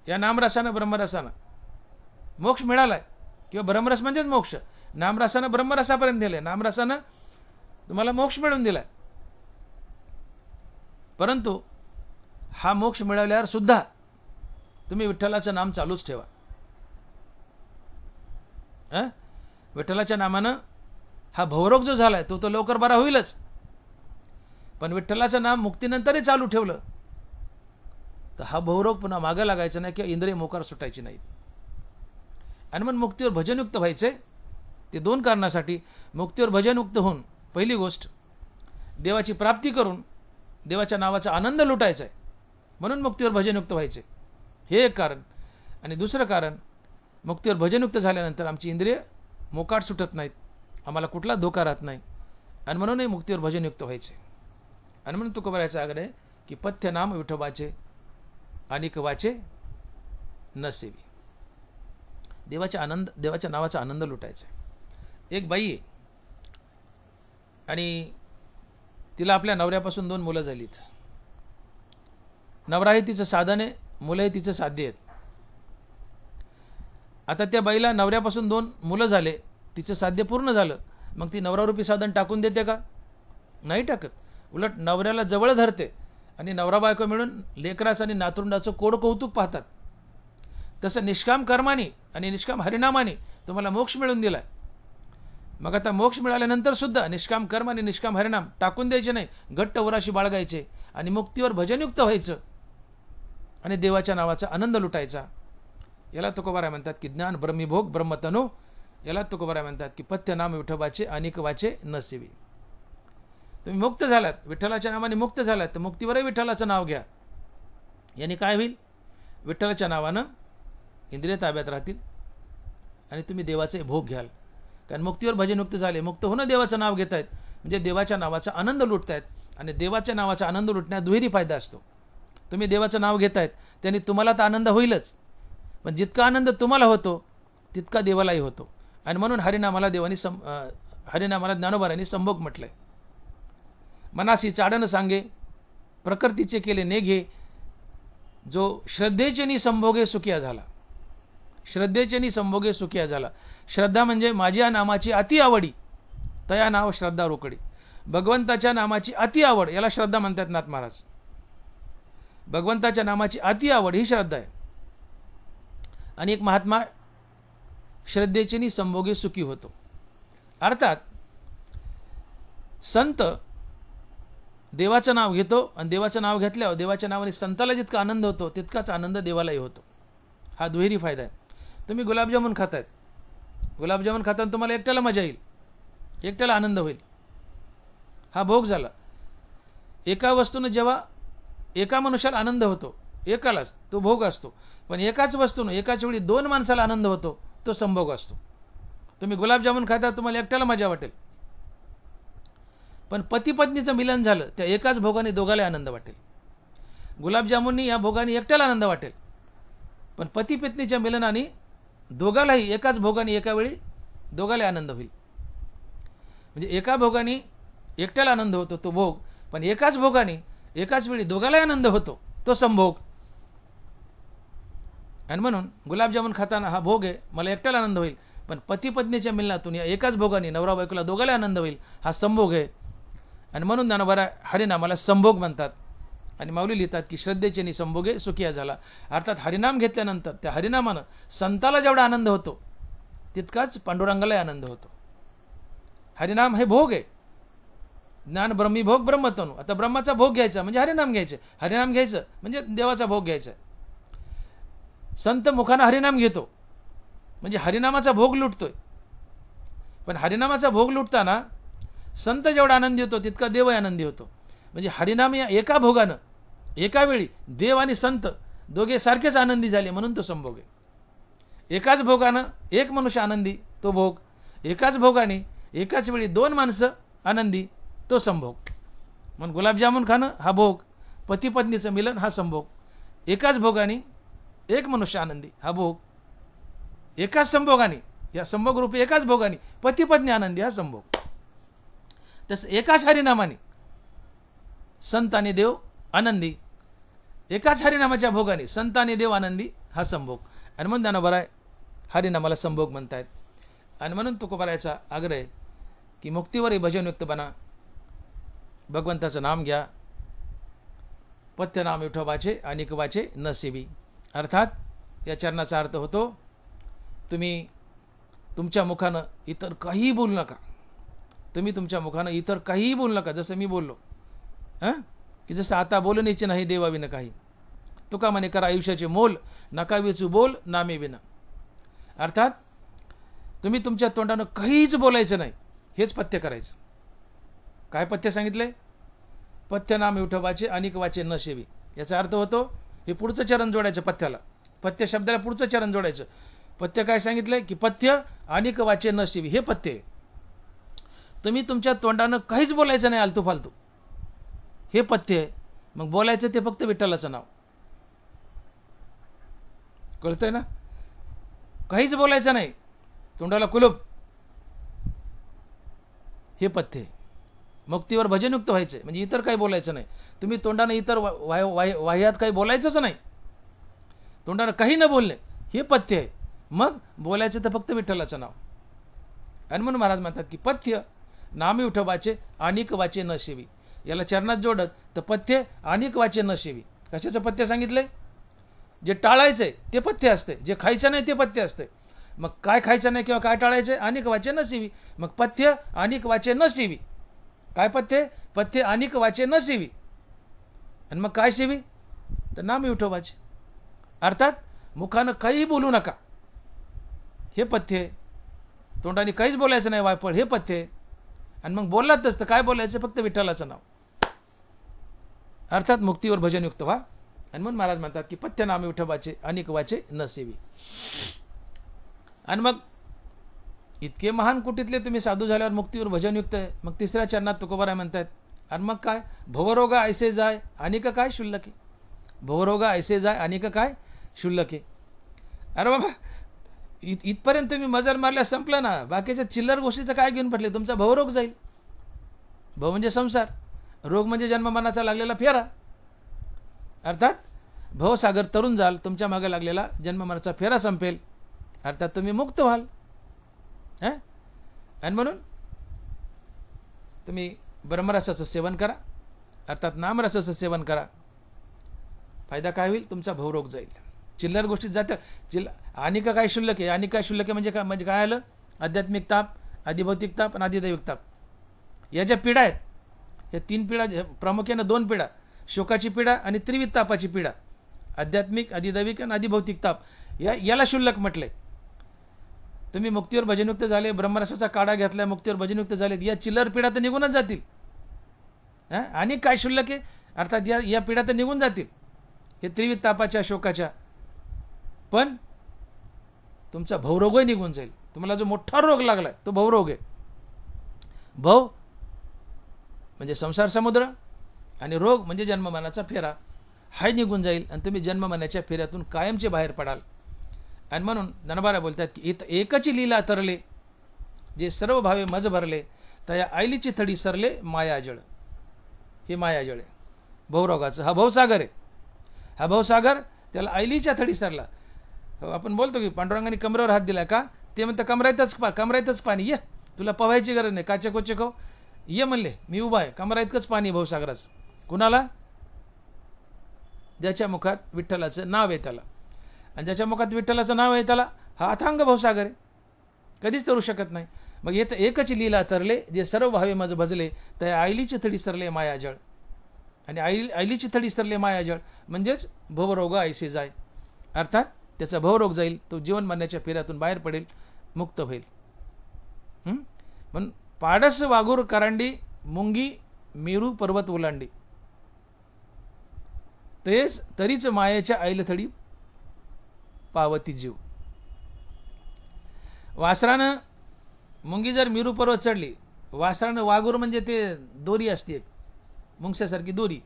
या नामरसानं ब्रह्मरसानं मोक्ष मिळालाय, किंवा ब्रह्मरस म्हणजेच मोक्ष. नामरसानं ब्रह्मरसापर्यंत दिले, नामरसानं तुम्हाला मोक्ष मिळवून दिलाय. परंतु हा मोक्ष मिळवल्यावर सुद्धा तुम्ही विठ्ठलाचं नाम चालूच ठेवा. विठ्ठलाच्या नामानं हा भवरोग जो झालाय तो तर लवकर बरा होईलच, पण विठ्ठलाचं नाम मुक्तीनंतरही चालू ठेवलं तर हा भवरोग पुन्हा मागं लागायचा नाही किंवा इंद्रिय मोकार सुटायची नाहीत. आणि मग मुक्तीवर भजनयुक्त व्हायचे. ते दोन कारणासाठी मुक्तीवर भजनयुक्त होऊन, पहिली गोष्ट देवाची प्राप्ती करून देवाच्या नावाचा आनंद लुटायचा आहे, म्हणून मुक्तीवर भजनयुक्त व्हायचे, हे एक कारण. आणि दुसरं कारण, मुक्तीवर भजनयुक्त झाल्यानंतर आमची इंद्रिय मोकाट सुटत नाहीत, आम्हाला कुठला धोका राहत नाही, आणि म्हणूनही मुक्तीवर भजनयुक्त व्हायचे. आणि म्हणून तुकोबाराचा आग्रह आहे की पथ्य नाम विठोबाचे अनिक वाचे न सेवी. देवाच्या नावाचा आनंद लुटायचा. एक बाई आहे आणि तिला आपल्या नवऱ्यापासून 2 मुलं झालीत. नवरा हे तिचं साधन आहे, मुलं हे तिचं साध्य आहेत. आता त्या बाईला नवऱ्यापासून 2 मुलं झाले, तिचं साध्य पूर्ण झालं, मग ती नवरारूपी साधन टाकून देते का, नाही टाकत. उलट नवऱ्याला जवळ धरते आणि नवरा बायको मिळून लेकराचं आणि नातरुंडाचं कोड कौतुक पाहतात. तसं निष्काम कर्माने आणि निष्काम हरिनामाने तुम्हाला मोक्ष मिळवून दिलाय. मग आता मोक्ष मिळाल्यानंतर सुद्धा निष्काम कर्म आणि निष्काम हरिनाम टाकून द्यायचे नाही, घट्ट उराशी बाळगायचे आणि मुक्तीवर भजनयुक्त व्हायचं आणि देवाच्या नावाचा आनंद लुटायचा. याला तुकोबाराय म्हणतात की ज्ञान ब्रह्मीभोग ब्रह्मतनु. याला तुकोबाराय म्हणतात की पथ्य नाम विठोबाचे अनेक वाचे नसेवी. तुम्ही मुक्त झालात, विठ्ठलाच्या नावाने मुक्त झालात, तर मुक्तीवरही विठ्ठलाचं नाव घ्या. याने काय होईल? विठ्ठलाच्या नावानं इंद्रिय ताब्यात राहतील आणि तुम्ही देवाचे भोग घ्याल. कारण मुक्तीवर भजनयुक्त झाले, मुक्त होणं देवाचं नाव घेत आहेत म्हणजे देवाच्या नावाचा आनंद लुटतायत. आणि देवाच्या नावाचा आनंद लुटण्यात दुहेरी फायदा असतो. तुम्ही देवाचं नाव घेतायत त्याने तुम्हाला तर आनंद होईलच, पण जितका आनंद तुम्हाला होतो तितका देवालाही होतो. आणि म्हणून हरिनामाला हरिनामाला ज्ञानोबारांनी संभोग म्हटलंय. मनासी चाडण सांगे प्रकृतीचे केले नेघे, जो श्रद्धेचेनी संभोगे सुखिया झाला. श्रद्धेचेनी संभोगे सुखिया झाला. श्रद्धा म्हणजे माझ्या नामाची अति आवडी, तया नाव श्रद्धा रोकडी. भगवंताच्या नामाची अति आवड याला श्रद्धा म्हणतात नाथ महाराज. भगवंताच्या नामाची अति आवड ही श्रद्धा आहे. आणि एक महात्मा श्रद्धेचेनी संभोगे सुखी होतो. अर्थात संत देवाचं नाव घेतो आणि देवाचं नाव घेतल्यावर देवाच्या नावाने संताला जितका आनंद होतो तितकाच आनंद देवालाही होतो. हा दुहेरी फायदा आहे. तुम्ही गुलाबजामुन खातायत, गुलाबजामुन खाताना तुम्हाला एकट्याला मजा येईल, एकट्याला आनंद होईल, हा भोग झाला. एका वस्तूनं जेव्हा एका मनुष्याला आनंद होतो एकालाच तो भोग असतो, पण एकाच वस्तूनं एकाच वेळी दोन माणसाला आनंद होतो तो संभोग असतो. तुम्ही गुलाबजामुन खाता तुम्हाला एकट्याला मजा वाटेल, पण पती पत्नीचं मिलन झालं त्या एकाच भोगाने दोघाला आनंद वाटेल. गुलाबजामुननी या भोगाने एकट्याला आनंद वाटेल, पण पती पत्नीच्या मिलनाने दोघालाही एकाच भोगाने एका वेळी दोघाला आनंद होईल. म्हणजे एका भोगाने एकट्याला आनंद होतो तो भोग, पण एकाच भोगाने एकाच वेळी दोघाला आनंद होतो तो संभोग. आणि म्हणून गुलाबजामुन खाताना हा भोग आहे, मला एकट्याला आनंद होईल, पण पती पत्नीच्या मिलनातून या एकाच भोगाने नवरा बायकोला दोघाला आनंद होईल, हा संभोग आहे. आणि म्हणून ज्ञानोबा हरिनामाला संभोग म्हणतात. आणि माऊली लिहितात की श्रद्धेचेनी संभोगे सुखिया झाला. अर्थात हरिनाम घेतल्यानंतर त्या हरिनामानं संताला जेवढा आनंद होतो तितकाच पांडुरंगालाही आनंद होतो. हरिनाम हे भोग आहे. ज्ञान ब्रह्मी भोग ब्रह्मतनु. आता ब्रह्माचा भोग घ्यायचा म्हणजे हरिनाम घ्यायचं, हरिनाम घ्यायचं म्हणजे देवाचा भोग घ्यायचा. संत मुखानं हरिनाम घेतो म्हणजे हरिनामाचा भोग लुटतोय, पण हरिनामाचा भोग लुटताना संत जेवढा आनंदी होतो तितका देवही आनंदी होतो. म्हणजे हरिनाम या एका भोगानं एका वेळी देव आणि संत दोघे सारखेच आनंदी झाले म्हणून तो संभोग आहे. एकाच भोगानं एक मनुष्य आनंदी तो भोग, एकाच भोगाने एकाच वेळी दोन माणसं आनंदी तो संभोग. म्हणून गुलाबजामुन खाणं हा भोग, पती पत्नीचं मिलन हा संभोग. एकाच भोगाने एक मनुष्य आनंदी हा भोग, एकाच संभोगाने या संभोगरूपी एकाच भोगाने पती पत्नी आनंदी हा संभोग. तसं एकाच हरिनामाने संत आणि देव आनंदी, एकाच हरिनामाच्या भोगाने संत आणि देव आनंदी हा संभोग. आणि म्हणून ज्ञानोबा हरिनामाला संभोग म्हणतायत. आणि म्हणून तुकोबारायचा आग्रह आहे की मुक्तीवरही भजनयुक्त बना, भगवंताचं नाम घ्या, पथ्य नाम विठोबाचे अनेक वाचे नसेवी. अर्थात या चरणाचा अर्थ होतो तुम्ही तुमच्या मुखानं इतर काहीही बोलू नका. तुम्ही तुमच्या मुखानं इतर काहीही बोलू नका. जसं मी बोललो की जसं आता बोलण्याचे नाही देवाविनं काही. तुका म्हणे करा आयुष्याचे मोल, नका वेचू बोल नामे विना. अर्थात तुम्ही तुमच्या तोंडानं काहीच बोलायचं नाही, हेच पथ्य करायचं. काय पथ्य सांगितले? पथ्य नाम विठोबाचे अनेक वाचे न सेवी. याचा अर्थ होतो हे पुढचं चरण जोडायचं पथ्याला, पथ्य शब्दाला पुढचं चरण जोडायचं. पथ्य काय सांगितलंय की पथ्य अनेक वाचे न सेवी हे पथ्य आहे. तुम्ही तुमच्या तोंडानं काहीच बोलायचं नाही आलतू फालतू, हे पथ्य आहे. मग बोलायचं ते फक्त विठ्ठलाचं नाव. कळतंय ना? काहीच बोलायचं नाही, तोंडाला कुलूप, हे पथ्य आहे. मुक्तीवर भजनयुक्त व्हायचं म्हणजे इतर काही बोलायचं नाही. तुम्ही तोंडानं इतर वाह्यात काही बोलायचंच नाही, तोंडानं काही न बोलणे हे पथ्य आहे. मग बोलायचं तर फक्त विठ्ठलाचं नाव. आणि म्हणून महाराज म्हणतात की पथ्य नामी विठोबाचे अनेक वाचे न सेवी. याला चरणात जोडत तर पथ्य अनेक वाचे न सेवी. कशाचं पथ्य सांगितलंय? जे टाळायचं आहे ते पथ्य असते, जे खायचं नाही ते पथ्य असते. मग काय खायचं नाही किंवा काय टाळायचं आहे? अनेक वाचे न सेवी. मग पथ्य अनेक वाचे न सेवी. काय पथ्य? पथ्य अनेक वाचे न सेवी. आणि मग काय सेवी? तर नामी विठोबाचे. अर्थात मुखानं काहीही बोलू नका, हे पथ्य आहे. तोंडाने काहीच बोलायचं नाही वायफळ, हे पथ्य आहे. आणि मग बोललातच तर काय बोलायचं, फक्त विठ्ठलाचं नाव, अर्थात मुक्तीवर भजनयुक्त व्हा. आणि म्हणून महाराज म्हणतात की पथ्य नाम विठोबाचे अनेक वाचे न सेवी. आणि मग इतके महान कुटीतले तुम्ही साधू झाल्यावर मुक्तीवर भजनयुक्त आहे. मग तिसऱ्या चरणात तुकोबाराय म्हणतात, आणि मग काय, भवरोगा ऐसे जाय अनेक काय शुल्लके. भवरोगा ऐसे जाय अनेक काय शुल्लके. अरे बाबा, इथपर्यंत तुम्ही मजर मारल्या संपलं ना, बाकीच्या चिल्लर गोष्टीचं काय घेऊन पडले. तुमचा भवरोग जाईल. भव म्हणजे संसार, रोग म्हणजे जन्ममरणाचा लागलेला फेरा. अर्थात भवसागर तरुण जाल, तुमच्या मागे लागलेला जन्ममरणाचा फेरा संपेल, अर्थात तुम्ही मुक्त व्हाल. आणि म्हणून तुम्ही ब्रह्मरसाचं सेवन करा, अर्थात नामरसाचं सेवन करा. फायदा काय होईल, तुमचा भवरोग जाईल. चिल्लर गोष्टीत जातं. आणि का काय शुल्लक आहे, आणि काय शुल्लक आहे म्हणजे काय आलं, आध्यात्मिक ताप, आधिभौतिक ताप आणि आधिदैविक ताप. या ज्या पिढा आहेत, या 3 पिढा, प्रामुख्यानं 2 पिढा, शोकाची पिढा आणि त्रिविध तापाची पिढा, आध्यात्मिक, आधिदैविक आणि आधिभौतिक ताप, याला शुल्लक म्हटलंय. तुम्ही मुक्तीवर भजनयुक्त झाले, ब्रह्मरसाचा काढा घेतला, मुक्तीवर भजनयुक्त झाले, या चिल्लर पिढा तर निघूनच जातील. आणि काय शुल्लक आहे, अर्थात या पिढा तर निघून जातील, हे त्रिविध तापाच्या, शोकाच्या. पण तुमचा भवरोगही निघून जाईल. तुम्हाला जो मोठा रोग लागलाय तो भवरोग आहे. भव म्हणजे संसार समुद्र आणि रोग म्हणजे जन्ममरणाचा फेरा, हाही निघून जाईल आणि तुम्ही जन्ममरणाच्या फेऱ्यातून कायमचे बाहेर पडाल. आणि म्हणून ज्ञानोबा बोलतात की इथं एकच लीला तरले, जे सर्व भावे मज भरले, त्या आईलीची थडी सरले मायाजळ. हे मायाजळ आहे भवरोगाचं. हा भवसागर आहे. हा भवसागर, त्याला आईलीच्या थडी सरला. आपण बोलतो की पांडुरंगाने कमरेवर हात दिला का, ते म्हणतं कमरायतच पाणी, ये तुला पवायची गरज नाही, काचे कोचे खाऊ, ये म्हणले, मी उभा आहे. कमरा इतकंच पाणी भवसागराचं. कुणाला, ज्याच्या मुखात विठ्ठलाचं नाव आहे त्याला. आणि ज्याच्या मुखात विठ्ठलाचं नाव आहे त्याला हा अथांग भवसागर आहे, कधीच तरू शकत नाही. मग येतं एकच लीला तरले, जे सर्व भावे मज भजले, त्या आईलीची थडी सरले मायाजळ. आणि आईलीची थडी सरले मायाजळ म्हणजेच भवरोग ऐसे जाय, अर्थात त्याचा भवरोग जाईल, तो जीवन मरण्याच्या फेऱ्यातून बाहेर पडेल, मुक्त होईल. म्हणून पाडस वाघूर करांडी, मुंगी मेरू पर्वत ओलांडी, तेच तरीच मायेच्या आईलथडी पावती जीव. वासरानं, मुंगी जर मेरू पर्वत चढली, वासरानं, वाघूर म्हणजे ते दोरी असते एक मुंगशासारखी दोरी,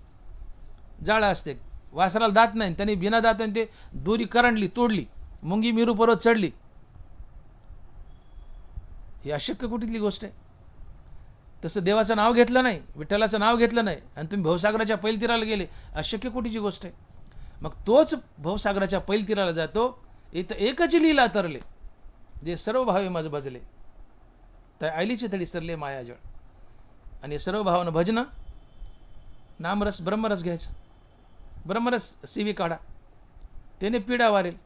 जाळं असते, वासराला दात नाही, त्याने बिना दाताने ते दोरी करंडली, तोडली, मुंगी मेरू पर्वत चढली. ही अशक्य कुठली गोष्ट आहे. तसं देवाचं नाव घेतलं नाही, विठ्ठलाचं नाव घेतलं नाही आणि तुम्ही भवसागराच्या पैलतीराला गेले, अशक्य कुठीची गोष्ट आहे. मग तोच भवसागराच्या पैलतीराला जातो. इथं एकच लीला तरले, जे सर्व भावे मज भजले, त्या आईलीची थडी सरले मायाजळ. आणि सर्व भावानं भजनं, नामरस, ब्रह्मरस घ्यायचं, ब्रह्मरस सीवी काढा, त्याने पिढा वारेल.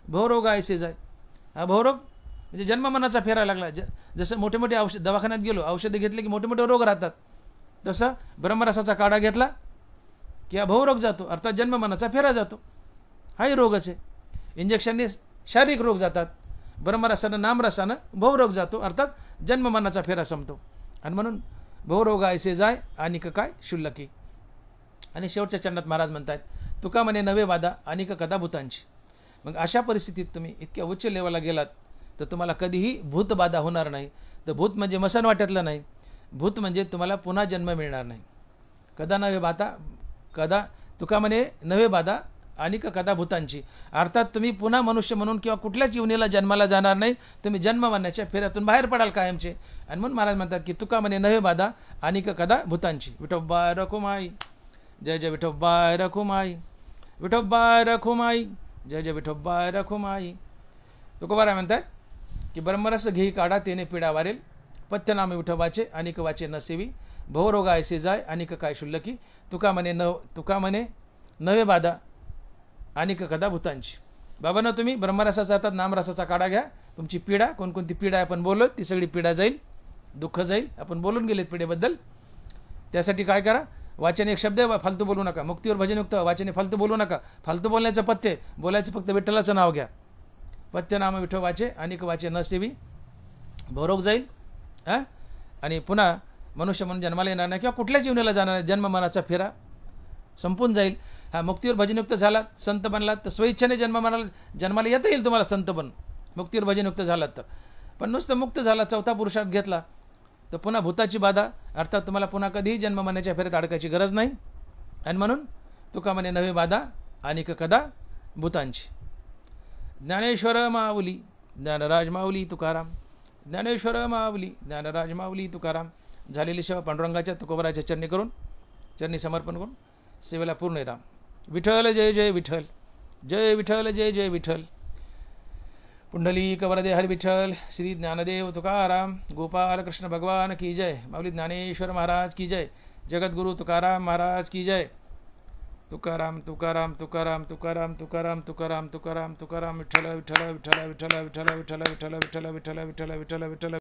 भवरोग ऐसे जाय. हा भवरोग म्हणजे जन्ममरणाचा फेरा लागला. जसं मोठे मोठे औषध, दवाखान्यात गेलो, औषधे घेतले की मोठे मोठे रोग राहतात, तसं ब्रह्मरसाचा काढा घेतला की हा भवरोग जातो, अर्थात जन्ममरणाचा फेरा जातो. हाही रोगच आहे. इंजेक्शनने शारीरिक रोग जातात, ब्रह्मरसानं, नामरसानं भवरोग जातो, अर्थात जन्ममरणाचा फेरा संपतो. आणि म्हणून भवरोग ऐसे जाय अनिक काय शुल्लकी. आणि शेवटच्या चरणात महाराज म्हणतात, तुका म्हणे नवे वादा अनिक कदा भूतांची. मग अशा परिस्थितीत तुम्ही इतक्या उच्च लेवलला गेलात तर तुम्हाला कधीही भूतबाधा होणार नाही. तर भूत म्हणजे मसन वाट्यातलं नाही, भूत म्हणजे तुम्हाला पुन्हा जन्म मिळणार नाही. कदा नवे बाधा, कदा तुका म्हणे नवे बाधा अनिक कदा भूतांची, अर्थात तुम्ही पुन्हा मनुष्य म्हणून किंवा कुठल्याच जीवनीला जन्माला जाणार नाही. तुम्ही जन्म मरण्याच्या फेऱ्यातून बाहेर पडाल कायमचे. आणि म्हणून महाराज म्हणतात की तुका म्हणे नवे बाधा अनिक कदा भूतांची. विठोबा रखुमाई, जय जय विठोबा रखुमाई, विठोबा रखुमाई, जय जय विठोबा रखुमाई. तुकोबाराय म्हणतात की ब्रह्मरस घेई काढा, तेने पिढा वारेल, पथ्यनामे विठोबाचे अनिक वाचे न सेवी, भवरोगा ऐसे जाय अनिक काय शुल्लकी. तुका म्हणे नवे बाधा अनिक कदा भूतांची. बाबांनो, तुम्ही ब्रह्मरसाचा अर्थात नामरसाचा काढा घ्या. तुमची पिढा, कोणकोणती पिढा आहे आपण बोललो, ती सगळी पिढा जाईल, दुःख जाईल. आपण बोलून गेलेत पिढेबद्दल. त्यासाठी काय करा, वाचन एक शब्द आहे, फालतू बोलू नका. मुक्तीवर भजनयुक्त वाचने फालतू बोलू नका. फालतू बोलण्याचं पथ्य बोलायचं फक्त विठ्ठलाचं नाव घ्या. पथ्य नाम विठ्ठल वाचे अनेक वाचे न सेवी भोरोग जाईल. आणि पुन्हा मनुष्य म्हणून जन्माला येणार नाही किंवा कुठल्याच जीवनाला जाणार नाही. जन्म मनाचा फेरा संपून जाईल. मुक्तीवर भजनयुक्त झालात, संत बनलात तर स्वइच्छेने जन्माला येता येईल तुम्हाला संत बन, मुक्तीवर भजनयुक्त झालात तर. पण नुसतं मुक्त झाला, चौथा पुरुषार्थ घेतला तर पुन्हा भूताची बाधा, अर्थात तुम्हाला पुन्हा कधीही जन्म मनाच्या फेऱ्यात अडकायची गरज नाही. आणि म्हणून तुका म्हणे नवे बाधा अनिक कदा भूतांची. ज्ञानेश्वर माऊली ज्ञानराज माऊली तुकाराम, ज्ञानेश्वर माऊली ज्ञानराज माऊली तुकाराम. झालेली सेवा पांडुरंगाच्या तुकोबराच्या चरणी करून, चरणी समर्पण करून सेवेला पूर्ण राम. विठ्ठल जय जय विठ्ठल, जय विठ्ठल जय जय विठ्ठल. पुंडलिक वरदे हरि विठ्ठल. श्री ज्ञानदेव तुकाराम गोपाल कृष्ण भगवान की जय. माऊली ज्ञानेश्वर महाराज की जय. जगद्गुरु तुकाराम महाराज की जय. तुकाराम तुकाराम तुकाराम तुकाराम तुकाराम तुकाराम तुकाराम तुकाराम. विठ्ठल विठ्ठल विठ्ठल विठ्ठल विठ्ठल विठ्ठल विठ्ठल विठ्ठल विठ्ठल विठ्ठल विठ्ठल विठ्ठल.